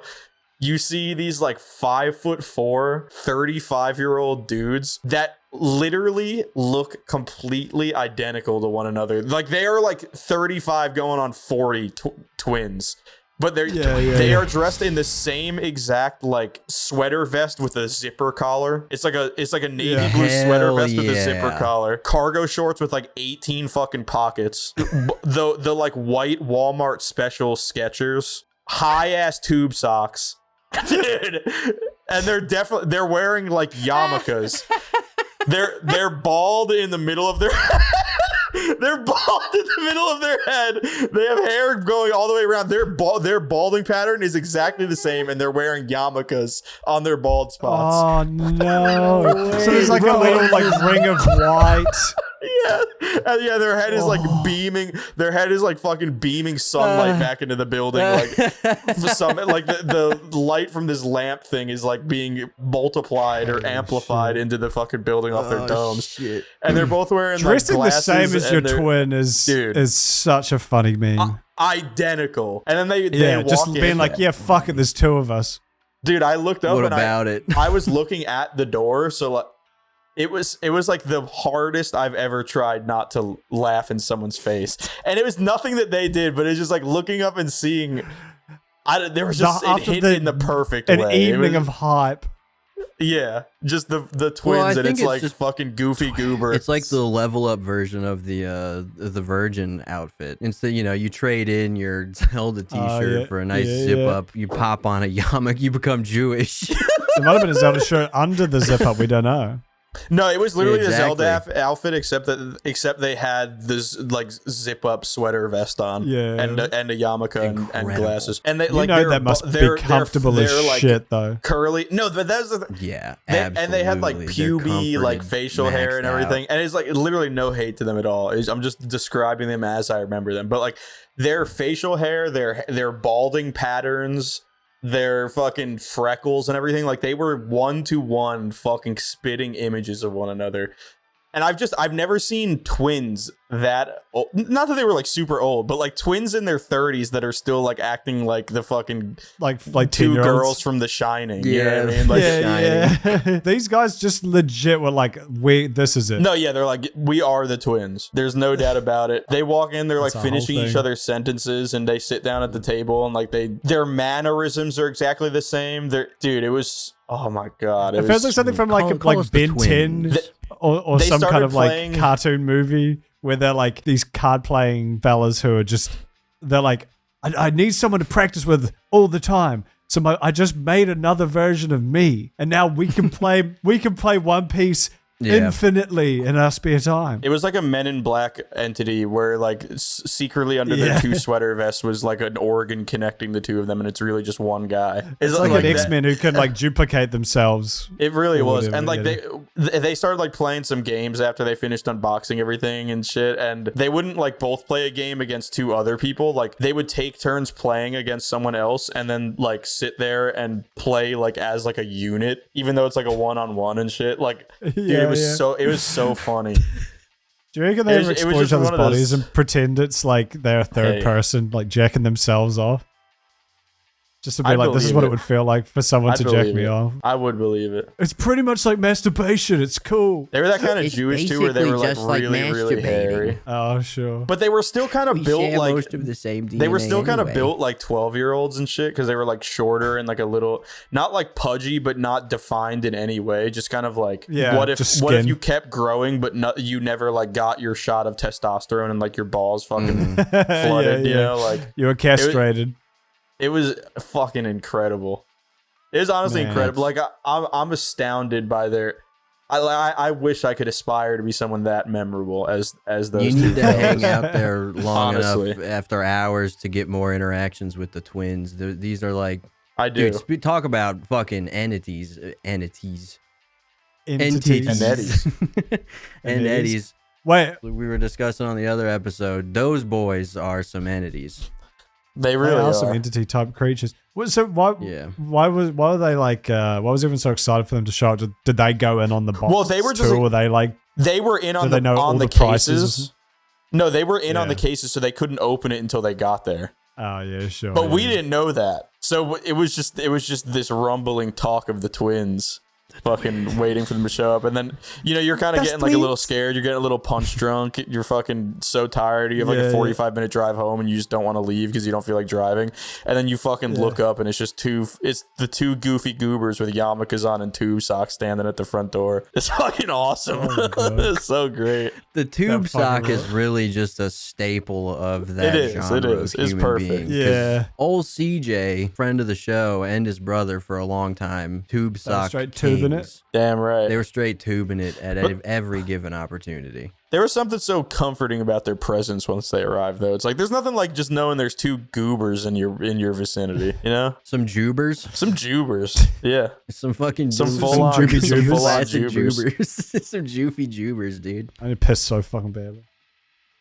you see these like 5'4", 35-year-old dudes that literally look completely identical to one another. Like they are like 35 going on 40 twins. But they are dressed in the same exact like sweater vest with a zipper collar. It's like a navy blue sweater vest with a zipper collar. Cargo shorts with like 18 fucking pockets. the like white Walmart special Skechers. High ass tube socks. Dude. And they're wearing like yarmulkes. They're bald in the middle of their They're bald in the middle of their head. They have hair going all the way around. Their balding pattern is exactly the same, and they're wearing yarmulkes on their bald spots. Oh no! So there's like a little like ring of white. Yeah, and their head is like beaming. Their head is like fucking beaming sunlight back into the building. Like the light from this lamp thing is like being multiplied or amplified into the fucking building off their domes. Shit. And they're both wearing dressing like the same as your twin is such a funny meme. Identical. And then they walk just in. being like, yeah, fuck it, there's 2 of us. Dude, I looked up What and about it? I was looking at the door, so like it was like the hardest I've ever tried not to laugh in someone's face. And it was nothing that they did, but it's just like looking up and seeing there was just it hit in the perfect way. An evening of hype. Yeah, just the twins, Well, I and think it's like just- fucking goofy goober. It's like the level up version of the Virgin outfit. Instead, you trade in your Zelda T-shirt yeah. for a nice Yeah, zip yeah. up. You pop on a yarmulke, you become Jewish. There might have been a Zelda shirt under the zip up. We don't know. No, it was literally Exactly. a Zelda outfit, except they had this like zip up sweater vest on, Yeah. and a yarmulke and Incredible. glasses, and they You like know they're that must they're, be comfortable they're, as they're, like, shit, though. curly. No, but that's the Yeah, and they had like absolutely. They're puby, like comforted, facial hair and maxed out. everything, and it's like literally no hate to them at all. I'm just describing them as I remember them, but like their facial hair, their balding patterns, their fucking freckles and everything, like they were 1-to-1 fucking spitting images of one another. And I've never seen twins that old. Not that they were like super old, but like twins in their 30s that are still like acting like the fucking Like two 10-year-olds. girls from The Shining. You know what I Yeah. mean? Like, Yeah. These guys just legit were like, this is it. no, yeah, they're like, we are the twins. There's no doubt about it. They walk in, they're like That's a whole finishing each thing. other's sentences, and they sit down at the table, and like their mannerisms are exactly the same. Dude, it was, oh my god, It feels like something from like Call us the Ben 10 twins. or They some kind started of like playing- cartoon movie where they're like these card playing fellas who are just, they're like, I need someone to practice with all the time. So I just made another version of me, and now we can play One Piece Yeah. infinitely in our spare time. It was like a Men in Black entity where like secretly under Yeah. their two sweater vests was like an organ connecting the two of them, and it's really just one guy. It's like an that- X-Men who can like duplicate themselves. It really or was, whatever, and like yeah. they started like playing some games after they finished unboxing everything and shit, and they wouldn't like both play a game against two other people. Like they would take turns playing against someone else, and then like sit there and play like as like a unit, even though it's like a one-on-one and shit. Like, dude, Yeah, it was so funny. Do you reckon they It was- ever it was explore each just other's one of those- bodies and pretend it's like they're a third Hey. person, like jacking themselves off? Just to be I like, this is believe what it it. would feel like for someone I'd to jack believe me it. off. I would believe it. It's pretty much like masturbation. It's cool. They were that kind of It's Jewish too, where they basically were like just like really, really masturbating. hairy. Oh, sure. But they were still kind of We built share like most of the same DNA they were still kind of anyway. built like 12-year-olds and shit, because they were like shorter and like a little, not like pudgy, but not defined in any way. Just kind of like, Yeah, what if just what if skin. you kept growing, but you never like got your shot of testosterone and like your balls fucking flooded, you know? Like You were castrated. it was fucking incredible. It was honestly Man. incredible. Like I'm astounded by their. I wish I could aspire to be someone that memorable as those. You two need to fellas. hang out there long Honestly. enough after hours to get more interactions with the twins. These are like, I do. dude, talk about fucking entities. Entities. And Eddies. And Eddies. Wait, We were discussing on the other episode. Those boys are some entities. They they really are are. some entity type creatures. So why? Yeah. Why were they like? Why was everyone so excited for them to show up? Did they go in on the box? Well, they were just too, like- or were they like? They were in on Do they know the all on the the prices? cases. No, they were in on Yeah. the cases, so they couldn't open it until they got there. Oh yeah, sure. But we yeah. didn't know that, so it was just this rumbling talk of the twins, fucking waiting for them to show up, and then you're kind of That's getting like a little twins. scared. You're getting a little punch drunk. You're fucking so tired. You have like Yeah, a yeah. 45-minute drive home, and you just don't want to leave because you don't feel like driving. And then you fucking look up, and it's the two goofy goobers with yarmulkes on and tube socks standing at the front door. It's fucking awesome. Oh, God. It's so great. The tube That fucking sock is really just a staple of that It is, it genre is. of It's human perfect. being. 'Cause Yeah. Old CJ, friend of the show, and his brother for a long time, tube They were sock straight tubing it? kings. Damn right. They were straight tubing it at every given opportunity. There was something so comforting about their presence once they arrived, though. It's like there's nothing like just knowing there's two goobers in your vicinity, you know? Some jubers, Some jubers. Yeah. some fucking Some jubers. full-on- droopy some jubers. full-on Classic jubers. jubers. Some joofy jubers, dude. I need to piss so fucking badly.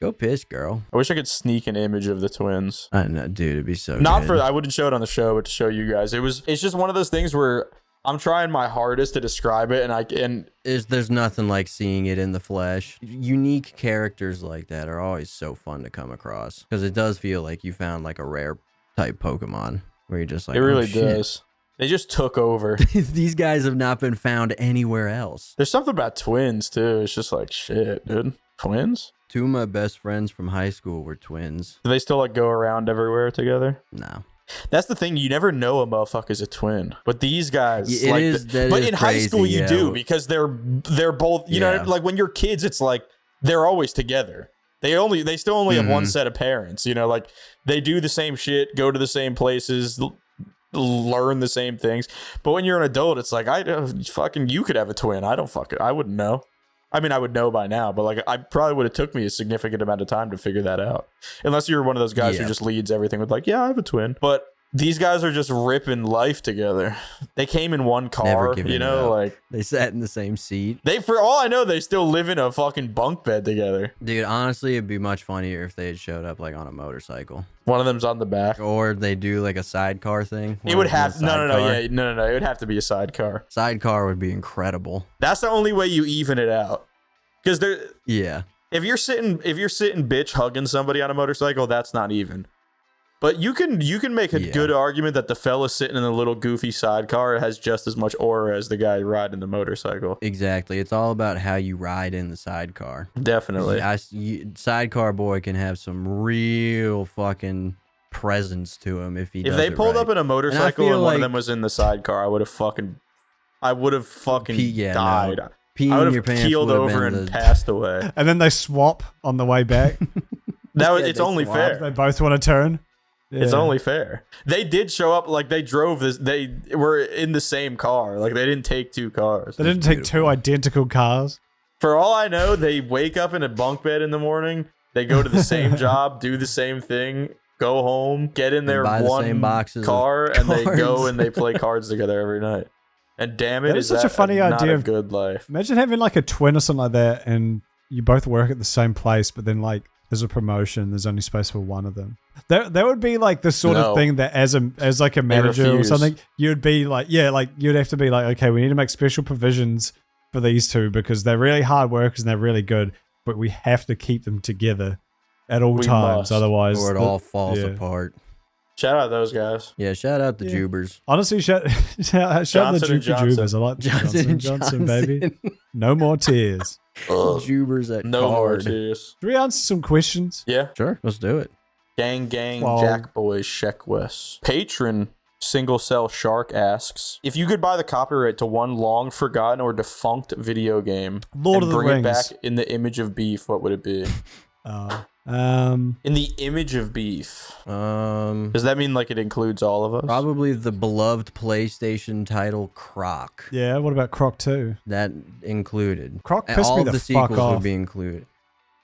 Go piss, girl. I wish I could sneak an image of the twins. I know, dude. It'd be so Not good. for I wouldn't show it on the show, but to show you guys. It's just one of those things where I'm trying my hardest to describe it, and There's nothing like seeing it in the flesh. Unique characters like that are always so fun to come across because it does feel like you found like a rare type Pokemon where you're just like, it really oh, shit. does. They just took over. These guys have not been found anywhere else. There's something about twins too. It's just like shit, dude. Twins? Two of my best friends from high school were twins. Do they still like go around everywhere together? No. That's the thing. You never know a motherfucker's a twin. But these guys, Yeah, like, that is in high school crazy, you yeah. do because they're both. You know, Yeah. like when you're kids, it's like they're always together. They still only have one set of parents. You know, like they do the same shit, go to the same places, learn the same things. But when you're an adult, it's like you could have a twin. I wouldn't know. I mean, I would know by now, but like I probably would have took me a significant amount of time to figure that out. Unless you're one of those guys who just leads everything with like, yeah, I have a twin. But these guys are just ripping life together. They came in one car, you know, like they sat in the same seat. For all I know, they still live in a fucking bunk bed together. Dude, honestly, it'd be much funnier if they had showed up like on a motorcycle. One of them's on the back. Or they do like a sidecar thing. It would have no. It would have to be a sidecar. Sidecar would be incredible. That's the only way you even it out. Because if you're sitting bitch hugging somebody on a motorcycle, that's not even. But you can make a good argument that the fella sitting in the little goofy sidecar has just as much aura as the guy riding the motorcycle. Exactly. It's all about how you ride in the sidecar. Definitely. Sidecar boy can have some real fucking presence to him if he does If they it pulled right. up in a motorcycle and one like of them was in the sidecar, I would have fucking died. No. I Peeing would your have pants keeled would have over been and the- passed away. And then they swap on the way back. It's they only swap. fair. They both want to turn. It's Yeah. only fair. They did show up, like they drove this. They were in the same car. Like they didn't take two cars. They didn't take two identical cars. For all I know, they wake up in a bunk bed in the morning. They go to the same job, do the same thing, go home, get in their buy the one same boxes of car, and they go cards. and they play cards together every night. And damn it, That is such a funny not idea a of- good life. Imagine having like a twin or something like that, and you both work at the same place, but then like there's a promotion, there's only space for one of them. That would be like the sort No. of thing that as like a manager or refuse. something, you'd be like, you'd have to be like, okay, we need to make special provisions for these two because they're really hard workers and they're really good, but we have to keep them together at all We times, must. otherwise Or it all falls apart. Shout out those guys. Yeah, shout out the Jubers. Honestly, shout out the Johnson and Juju Jubers. Johnson. I like Johnson Johnson, baby. No more tears. Jubers at No more card. tears. Should we answer some questions? Yeah. Sure, let's do it. Gang, Well- Jack Boys, Sheck West. Patron Single Cell Shark asks, if you could buy the copyright to one long forgotten or defunct video game Lord and of the bring it Rings. back in the image of beef, what would it be? In the image of beef. Does that mean like it includes all of us? Probably the beloved PlayStation title Croc. Yeah, what about Croc 2? That included. Croc And pissed all me of the the fuck sequels off. would be included.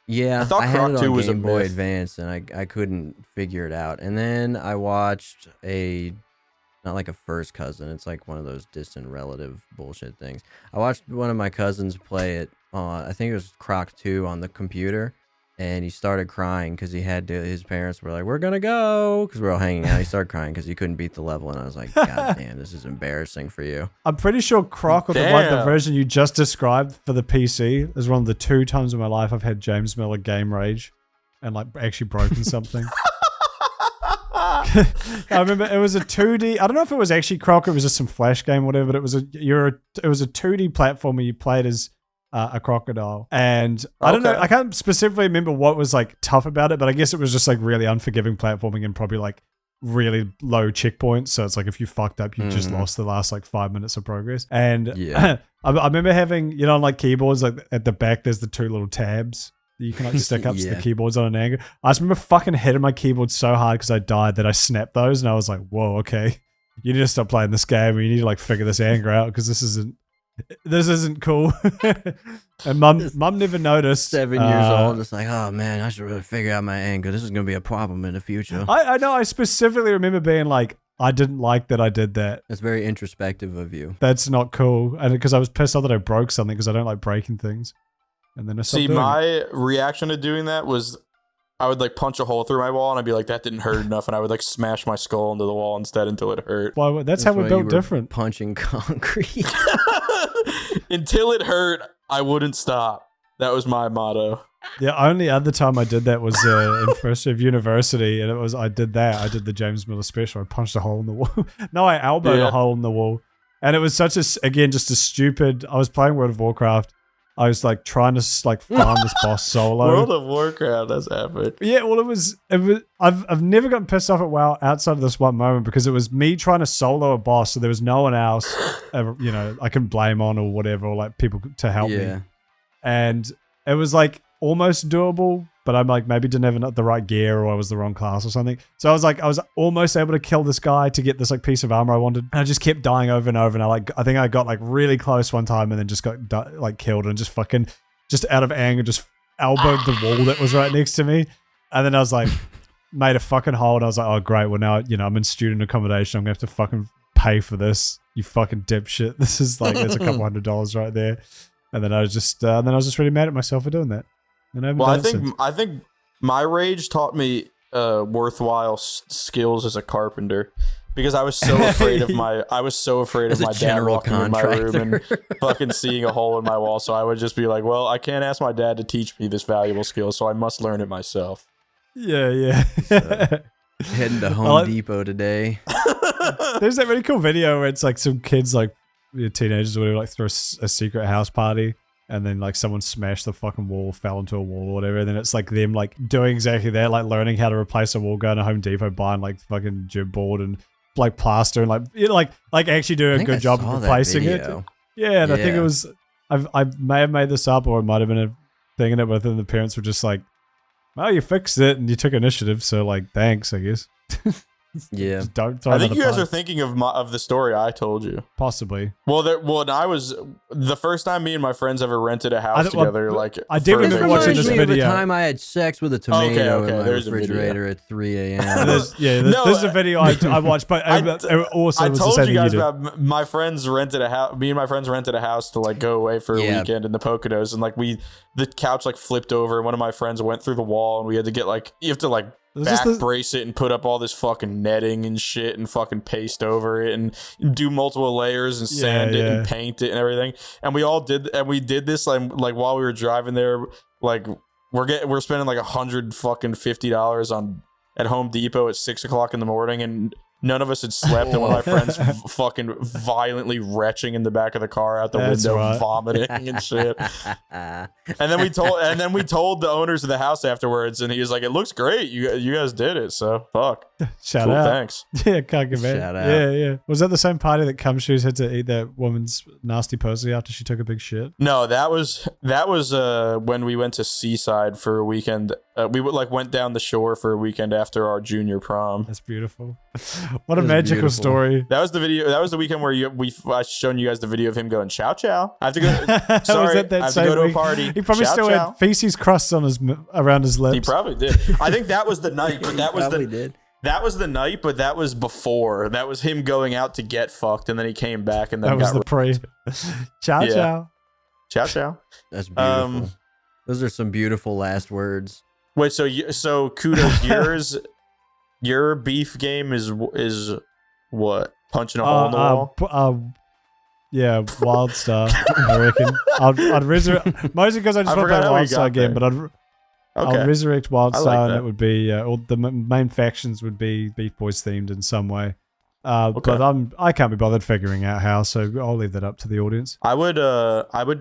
Yeah, I thought had Croc it 2 on was a Game Boy myth. Advance, and I couldn't figure it out. And then I watched not like a first cousin. It's like one of those distant relative bullshit things. I watched one of my cousins play it on, I think it was Croc 2 on the computer, and he started crying because his parents were like, we're gonna go, because we're all hanging out. He started crying because he couldn't beat the level, and I was like, God damn, this is embarrassing for you. I'm pretty sure Croc, or the Damn. version you just described for the PC, is one of the 2 times in my life I've had James Miller game rage and like actually broken something. I remember it was a 2D. I don't know if it was actually Croc. It was just some flash game, or whatever. But it was a 2D platform where you played as a crocodile, and I don't know. Okay. I can't specifically remember what was like tough about it, but I guess it was just like really unforgiving platforming and probably like really low checkpoints. So it's like if you fucked up, you just lost the last like 5 minutes of progress. And Yeah. I remember having, on like keyboards, like at the back, there's the 2 little tabs that you can like stick up so the Yeah. keyboard's on an angle. I just remember fucking hitting my keyboard so hard because I died that I snapped those, and I was like, whoa, okay. You need to stop playing this game, or you need to like figure this anger out because this isn't cool. And mum never noticed. 7 years old, it's like, oh man, I should really figure out my anger. This is gonna be a problem in the future. I know. I specifically remember being like, I didn't like that I did that. That's very introspective of you. That's not cool. And because I was pissed off that I broke something because I don't like breaking things. And then I stopped See, doing it. my reaction to doing that was I would like punch a hole through my wall and I'd be like, that didn't hurt enough. And I would like smash my skull into the wall instead until it hurt. Well, that's how why we're you built were different. Punching concrete. Until it hurt, I wouldn't stop. That was my motto. The only other time I did that was in first year of university, and I did the James Miller special. I punched a hole in the wall. No, I elbowed a hole in the wall, and it was just a stupid. I was playing World of Warcraft. I was like trying to farm this boss solo. World of Warcraft, that's epic. Yeah, well, it was. I've never gotten pissed off at WoW outside of this one moment because it was me trying to solo a boss, so there was no one else, I can blame on or whatever, or like people to help me. And it was like almost doable, but I'm like maybe didn't have the right gear or I was the wrong class or something. So I was almost able to kill this guy to get this like piece of armor I wanted. And I just kept dying over and over. And I think I got like really close one time and then just got like killed and just out of anger just elbowed the wall that was right next to me. And then I was like, made a fucking hole. And I was like, oh great. Well now, I'm in student accommodation. I'm gonna have to fucking pay for this. You fucking dipshit. This is like, there's a couple $100 right there. And then I was just really mad at myself for doing that. Well, I think my rage taught me worthwhile skills as a carpenter because I was so afraid of my dad walking in my room and fucking seeing a hole in my wall. So I would just be like, well, I can't ask my dad to teach me this valuable skill, so I must learn it myself. Yeah. So, heading to Home Depot today. There's that really cool video where it's like some kids, like teenagers or whatever, like throw a secret house party. And then like someone smashed the fucking wall, fell into a wall or whatever. And then it's like them like doing exactly that, like learning how to replace a wall, going to Home Depot, buying like fucking gym board and like plaster and like actually doing a good job of replacing it. Yeah, and I think it was I may have made this up or it might have been a thing in it, but then the parents were just like, well, you fixed it and you took initiative, so like thanks, I guess. Yeah. I think you guys are thinking of the story I told you. Possibly. Well, I was the first time me and my friends ever rented a house together. Like I did remember watching this video. The time I had sex with a tomato in my refrigerator at 3 a.m. There's a video I watched, but also I was told the same you guys thing about my friends rented a house. Me and my friends rented a house to like go away for a weekend in the Poconos, and like the couch like flipped over, and one of my friends went through the wall, and we had to get like you have to like back brace it and put up all this fucking netting and shit and fucking paste over it and do multiple layers and sand it and paint it and everything. And we did this like while we were driving there, like we're spending like $150 at Home Depot at 6 o'clock in the morning, and none of us had slept, and one of my friends fucking violently retching in the back of the car out the window, vomiting and shit. And then we told the owners of the house afterwards, and he was like, "It looks great. You guys did it. So fuck. Shout out. Thanks. Yeah, can't get mad. Shout out. Yeah. Was that the same party that Cum Shoes had to eat that woman's nasty pussy after she took a big shit? No, that was when we went to Seaside for a weekend. We went down the shore for a weekend after our junior prom. That's beautiful. What a magical story. That was the video. That was the weekend where I shown you guys the video of him going chow chow. I have to go. Sorry, I have to go to a party. He probably still had feces crusts on around his lips. He probably did. I think that was the night, but that was that was the night, but that was before. That was him going out to get fucked, and then he came back, and then that was the pre. Chow chow. Chow chow. That's beautiful. Those are some beautiful last words. Wait, so kudos. Your beef game is what? Punching a hole in the wall? Yeah, Wild Star, I reckon. I'd resurrect, mostly because I just want to play Wild Star again, but I'll resurrect Wild Star, and it would be all the main factions would be BeefBoys themed in some way. But I can't be bothered figuring out how, so I'll leave that up to the audience. I would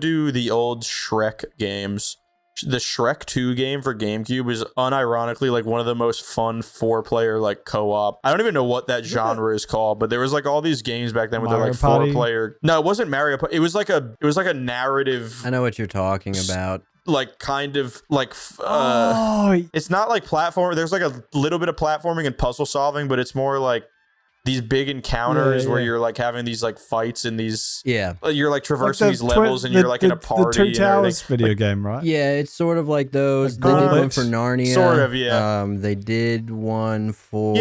do the old Shrek games. The Shrek 2 game for GameCube is unironically like one of the most fun 4-player like co-op. I don't even know what that genre is called, but there was like all these games back then with like 4-player. No, it wasn't Mario Party. It was like a narrative. I know what you're talking about. Like kind of like it's not like platform. There's like a little bit of platforming and puzzle solving, but it's more like these big encounters where you're like having these like fights and these you're like traversing these levels and you're like in a party. The Two Towers video game, right? Yeah, it's sort of like those. They did one for Narnia. Sort of, yeah. They did one for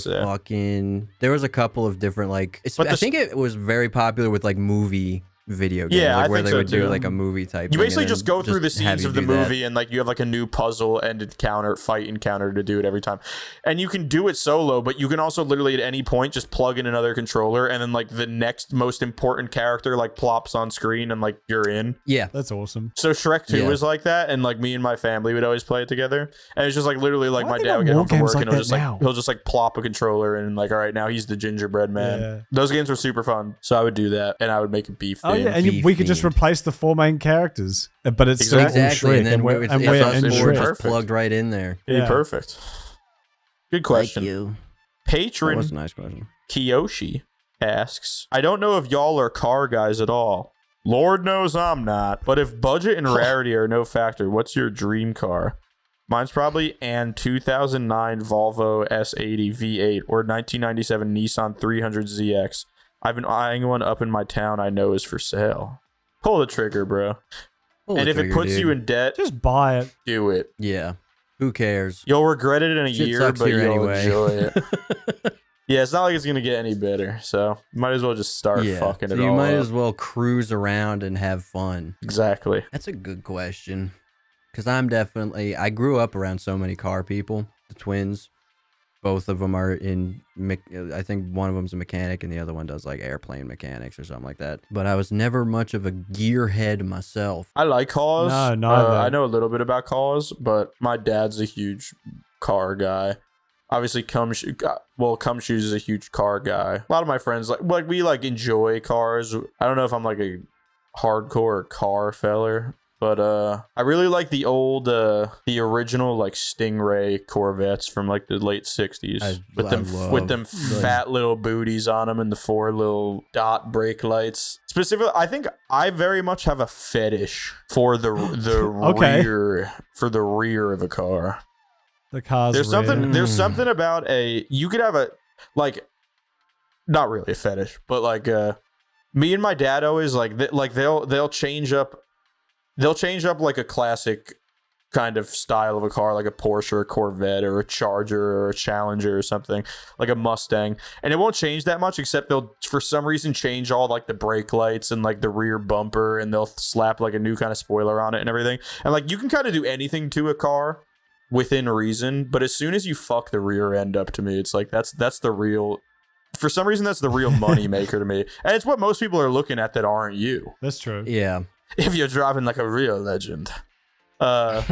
fucking. There was a couple of different like. I think it was very popular with like movie video games, Yeah, like I where think they so would do too. like a movie type. You thing basically and just then go through the have scenes you of the do that. movie, and like you have like a new puzzle and fight encounter to do it every time. And you can do it solo, but you can also literally at any point just plug in another controller, and then like the next most important character like plops on screen, and like you're in. Yeah, That's awesome. So Shrek 2 Yeah. was like that, and like me and my family would always play it together. And it's just like literally like Why my are they dad not would get more home from games work like and he'll that just now? like he'll just like plop a controller and like, all right, now he's the gingerbread man. Yeah. Those games were super fun. So I would do that, and I would make a beef Oh theme. yeah, and Beef we could just themed. replace the 4 main characters, but it's still all exactly. Shrek, And then we're, it's, and it's we're us in four Shrek. just Perfect. plugged right in there. It'd be Yeah. perfect. Good Thank question. you. That Patron was a nice question. Kiyoshi asks, I don't know if y'all are car guys at all. Lord knows I'm not. But if budget and rarity are no factor, what's your dream car? Mine's probably an 2009 Volvo S80 V8 or 1997 Nissan 300ZX. I've been eyeing one up in my town I know is for sale. Pull the trigger, bro. Pull And the if it trigger, puts dude. you in debt, Just buy it. do it. Yeah. Who cares? You'll regret it in a Shit year, sucks but here you'll anyway. enjoy it. Yeah, it's not like it's gonna get any better, so might as well just start fucking so it you all might up. as well cruise around and have fun. Exactly. That's a good question. Because I grew up around so many car people. The twins, both of them are in, I think one of them's a mechanic and the other one does like airplane mechanics or something like that. But I was never much of a gearhead myself. I like cars. No, neither. I know a little bit about cars, but my dad's a huge car guy. Obviously, Cumshoes is a huge car guy. A lot of my friends like we like enjoy cars. I don't know if I'm like a hardcore car feller, but I really like the old the original like Stingray Corvettes from like the late 60s with them fat little booties on them and the 4 little dot brake lights. Specifically, I think I very much have a fetish for the Okay. rear of a car. The car's There's rear. there's something about you could have a like not really a fetish, but like me and my dad always like they'll change up like a classic kind of style of a car, like a Porsche or a Corvette or a Charger or a Challenger or something, like a Mustang, and it won't change that much except they'll for some reason change all like the brake lights and like the rear bumper, and they'll slap like a new kind of spoiler on it and everything. And like you can kind of do anything to a car within reason, but as soon as you fuck the rear end up, to me it's like that's the real, for some reason that's the real money maker to me, and it's what most people are looking at that aren't you. That's true. Yeah. If you're driving like a real legend. So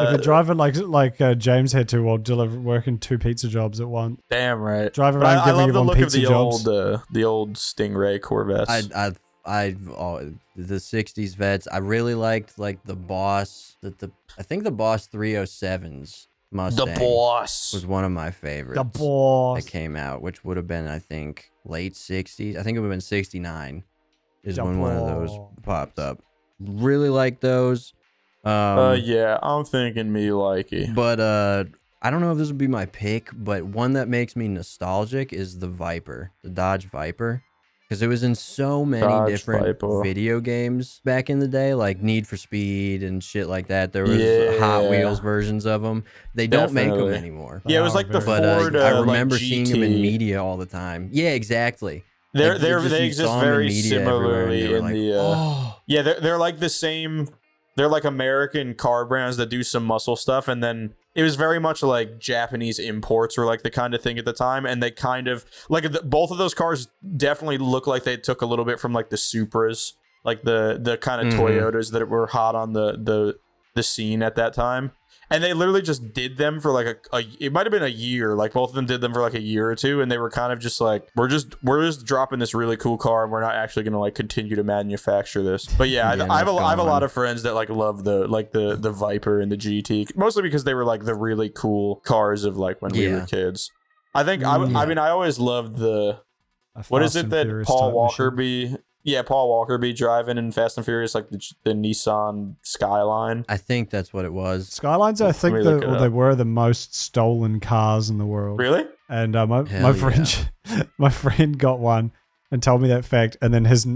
If you're driving like James had to while working 2 pizza jobs at once. damn right. Driving But around I giving love the everyone look of pizza the jobs. old Stingray Corvettes. The 60s vets. I really liked like the Boss, I think the Boss 307s Mustang the boss. was one of my favorites. The boss. that came out, which would have been, I think, late 60s. I think it would have been 69 is The when one of those boss. popped up. Really like those. Yeah, I'm thinking me likey. But I don't know if this would be my pick, but one that makes me nostalgic is the Viper, the Dodge Viper. Because it was in so many Dodge different Viper. video games back in the day, like Need for Speed and shit like that. There was Yeah. Hot Wheels versions of them. They don't make them Definitely. anymore. Yeah, it was like the But, But Ford. I like remember GT. seeing them in media all the time. Yeah, exactly. They Like, just you exist saw 'em in very media everywhere, and similarly they were in like, the. oh, Yeah, they're like the same. They're like American car brands that do some muscle stuff, and then it was very much like Japanese imports were like the kind of thing at the time, and they kind of like both of those cars definitely look like they took a little bit from like the Supras, like the kind of Mhm. Toyotas that were hot on the scene at that time. And they literally just did them for like it might have been a year. Like both of them did them for like a year or two, and they were kind of just like, we're just dropping this really cool car, and we're not actually gonna like continue to manufacture this. But yeah, Yeah, I have a that's lot gone. of friends that like love the Viper and the GT, mostly because they were like the really cool cars of like when we were Yeah. kids. I think I mean I always loved the A what is Fast it and that Furious Paul type Walker machine. Paul Walker be driving in Fast and Furious, like the Nissan Skyline. I think that's what it was. Skylines, I think me look it they up. were the most stolen cars in the world. Really? And Hell my friend, my friend got one and told me that fact, and then his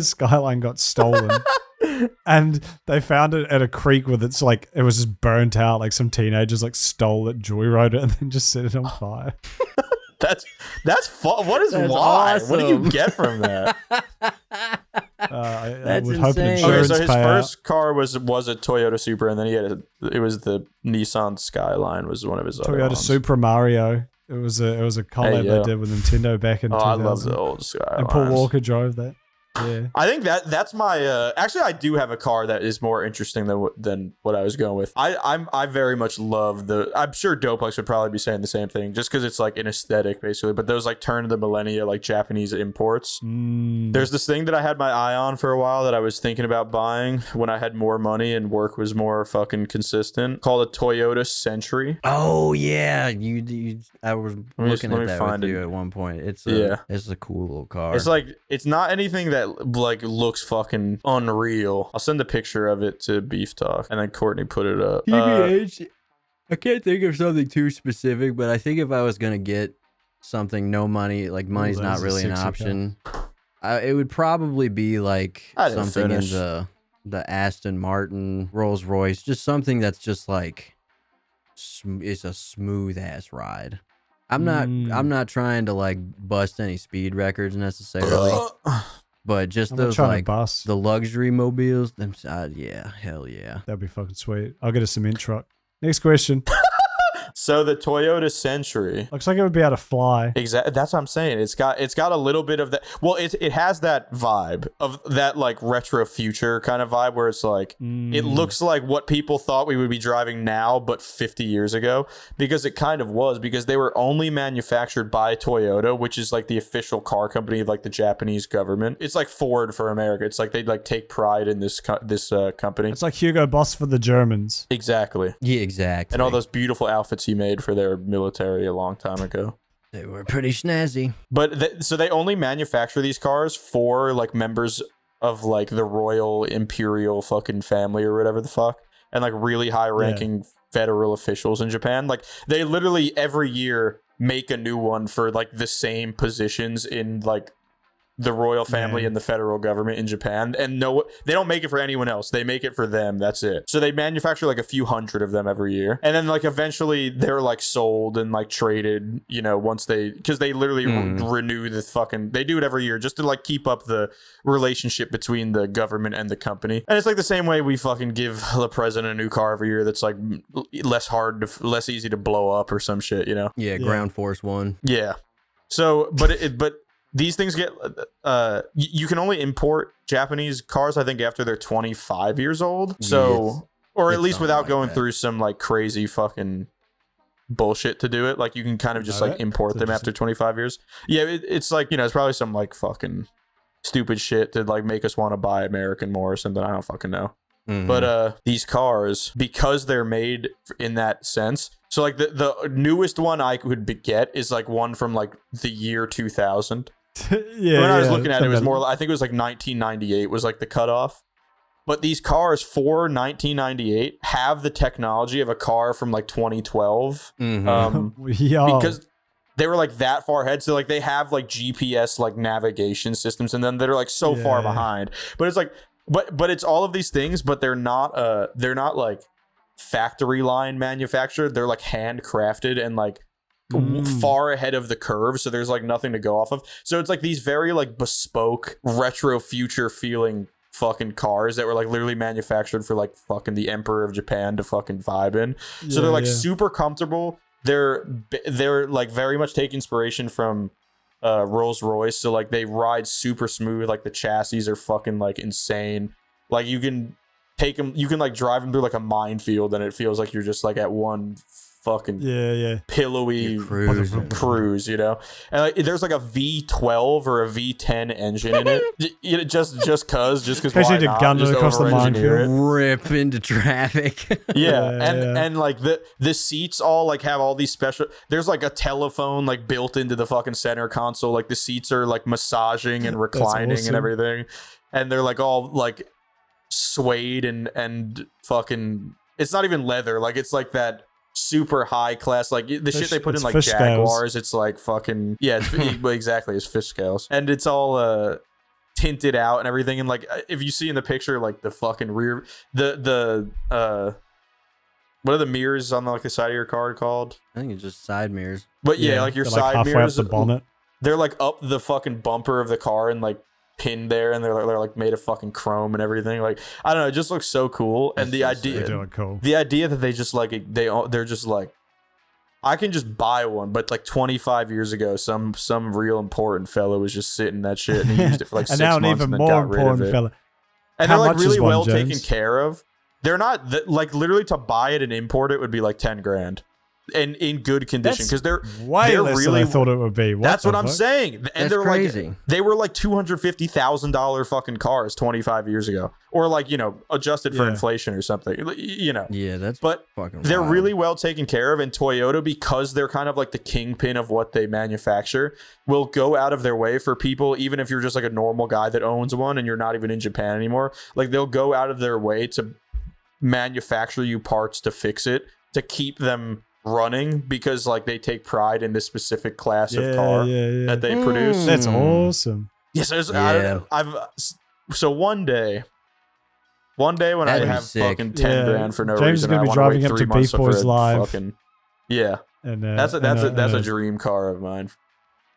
Skyline got stolen, and they found it at a creek with its like it was just burnt out. Like some teenagers like stole it, joyrided it, and then just set it on fire. That's fun. What is That's why? What do you awesome. get from that? I That's would hope an insane. insurance Okay, so his payout. first car was a Toyota Supra, and then it was the Nissan Skyline was one of his other Toyota ones. Supra Mario. It was a collab Hey, yo. they did with Nintendo back in Oh, 2000. I love the old Skylines. And Paul Walker drove that. Yeah. I think that's my actually I do have a car that is more interesting than what I was going with. I very much love I'm sure Doplex would probably be saying the same thing just because it's like an aesthetic basically, but those like turn of the millennia like Japanese imports. There's this thing that I had my eye on for a while that I was thinking about buying when I had more money and work was more fucking consistent, called a Toyota Century. Oh yeah, you I was looking let at me that find with it. you at one point. It's a cool little car. It's like it's not anything that like looks fucking unreal. I'll send a picture of it to Beef Talk and then Courtney put it up. TBH, I can't think of something too specific, but I think if I was gonna get something, no money, like money's not that's a really an sexy option. It would probably be like I didn't something finish. in the Aston Martin, Rolls Royce, just something that's just like it's a smooth ass ride. I'm not trying to like bust any speed records necessarily, but just I'm not those trying to like bust. the luxury mobiles. Yeah, hell yeah. That'd be fucking sweet. I'll get a cement truck. Next question. So the Toyota Century. Looks like it would be able to fly. Exactly. That's what I'm saying. It's got a little bit of that. Well, it has that vibe of that like retro future kind of vibe where it's like it looks like what people thought we would be driving now, but 50 years ago, because it kind of was, because they were only manufactured by Toyota, which is like the official car company of like the Japanese government. It's like Ford for America. It's like they like take pride in this company. It's like Hugo Boss for the Germans. Exactly. Yeah, exactly. And all those beautiful outfits he made for their military a long time ago. They were pretty snazzy. But so they only manufacture these cars for like members of like the royal imperial fucking family or whatever the fuck, and like really high ranking federal officials in Japan. Like they literally every year make a new one for like the same positions in like the royal family and the federal government in Japan, and they don't make it for anyone else. They make it for them. That's it. So they manufacture like a few hundred of them every year, and then like eventually they're like sold and like traded, you know, once because they literally renew the fucking, they do it every year just to like keep up the relationship between the government and the company. And it's like the same way we fucking give the president a new car every year that's like less easy to blow up or some shit, you know? Yeah, Ground Force One. Yeah. So, but these things get, you can only import Japanese cars, I think, after they're 25 years old. So, or at it's least something without like going that. through some like crazy fucking bullshit to do it. Like you can kind of just like import them after 25 years. Yeah, it's like, you know, it's probably some like fucking stupid shit to like make us want to buy American more or something. I don't fucking know. Mhm. But these cars, because they're made in that sense, so like the newest one I could get is like one from like the year 2000. Yeah. When I was looking at it, it was more, I think it was like 1998 was like the cutoff. But these cars for 1998 have the technology of a car from like 2012. Yo. Because they were like that far ahead. So like they have like GPS like navigation systems, and then they're like so far behind. But it's like, but it's all of these things, but they're not like factory line manufactured. They're like handcrafted and like far ahead of the curve, so there's like nothing to go off of. So it's like these very like bespoke retro future feeling fucking cars that were like literally manufactured for like fucking the Emperor of Japan to fucking vibe in. So they're like super comfortable. They're like very much take inspiration from Rolls Royce. So like they ride super smooth. Like the chassis are fucking like insane. Like you can take them, you can like drive them through like a minefield, and it feels like you're just like at one fucking pillowy cruise, you know. And like there's like a V12 or a V10 engine in it. just because why to not? gun it Just across the over-engineer it. Rip into traffic. And like the seats all like have all these special, there's like a telephone like built into the fucking center console. Like the seats are like massaging and reclining awesome. and everything, and they're like all like suede and fucking, it's not even leather, like it's like that super high class, like the shit they put in like fish Jaguars scales. It's like fucking exactly, it's fish scales, and it's all tinted out and everything. And like if you see in the picture, like the fucking rear, the What are the mirrors on like the side of your car called? I think it's just side mirrors. But yeah, like your they're, side halfway mirrors. up the bonnet. They're like up the fucking bumper of the car and like pinned there, and they're like made of fucking chrome and everything. Like I don't know, it just looks so cool. And the idea, They do look cool. the idea that they just like they're just like, I can just buy one, but like 25 years ago, some real important fella was just sitting that shit and he used it for like 6 And now an months even and then more got rid of important it. fella. And How they're like much is really one, well James? taken care of. They're not like literally to buy it and import it would be like 10 grand, and in good condition because they're way less really. than I thought it would be. That's what the I'm fuck? saying. And That's they're crazy. like they were like $250,000 fucking cars 25 years ago, or like adjusted for Yeah. inflation or something. Yeah, that's But fucking they're wild. really well taken care of, and Toyota, because they're kind of like the kingpin of what they manufacture, will go out of their way for people, even if you're just like a normal guy that owns one and you're not even in Japan anymore. Like they'll go out of their way to manufacture you parts to fix it, to keep them running, because like they take pride in this specific class of car that they produce. That's awesome. Yes, Yeah. So one day when That'd I be have sick. fucking 10 grand for no James is reason, gonna I be want to wait driving up 3 to months BeefBoys for a Live. fucking yeah. And That's a dream car of mine.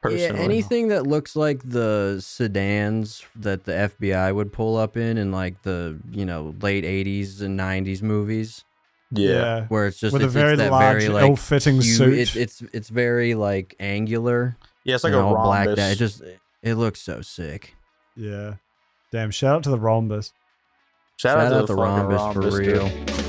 Personally. Yeah, anything that looks like the sedans that the FBI would pull up in like the late 80s and 90s movies, Yeah. where it's just with a it's very that large, very, like, ill-fitting suit. It's very like angular. Yeah, it's like and a all rhombus. black. It looks so sick. Yeah. Damn, shout out to the rhombus. Shout out to the fucking rhombus for dude. real.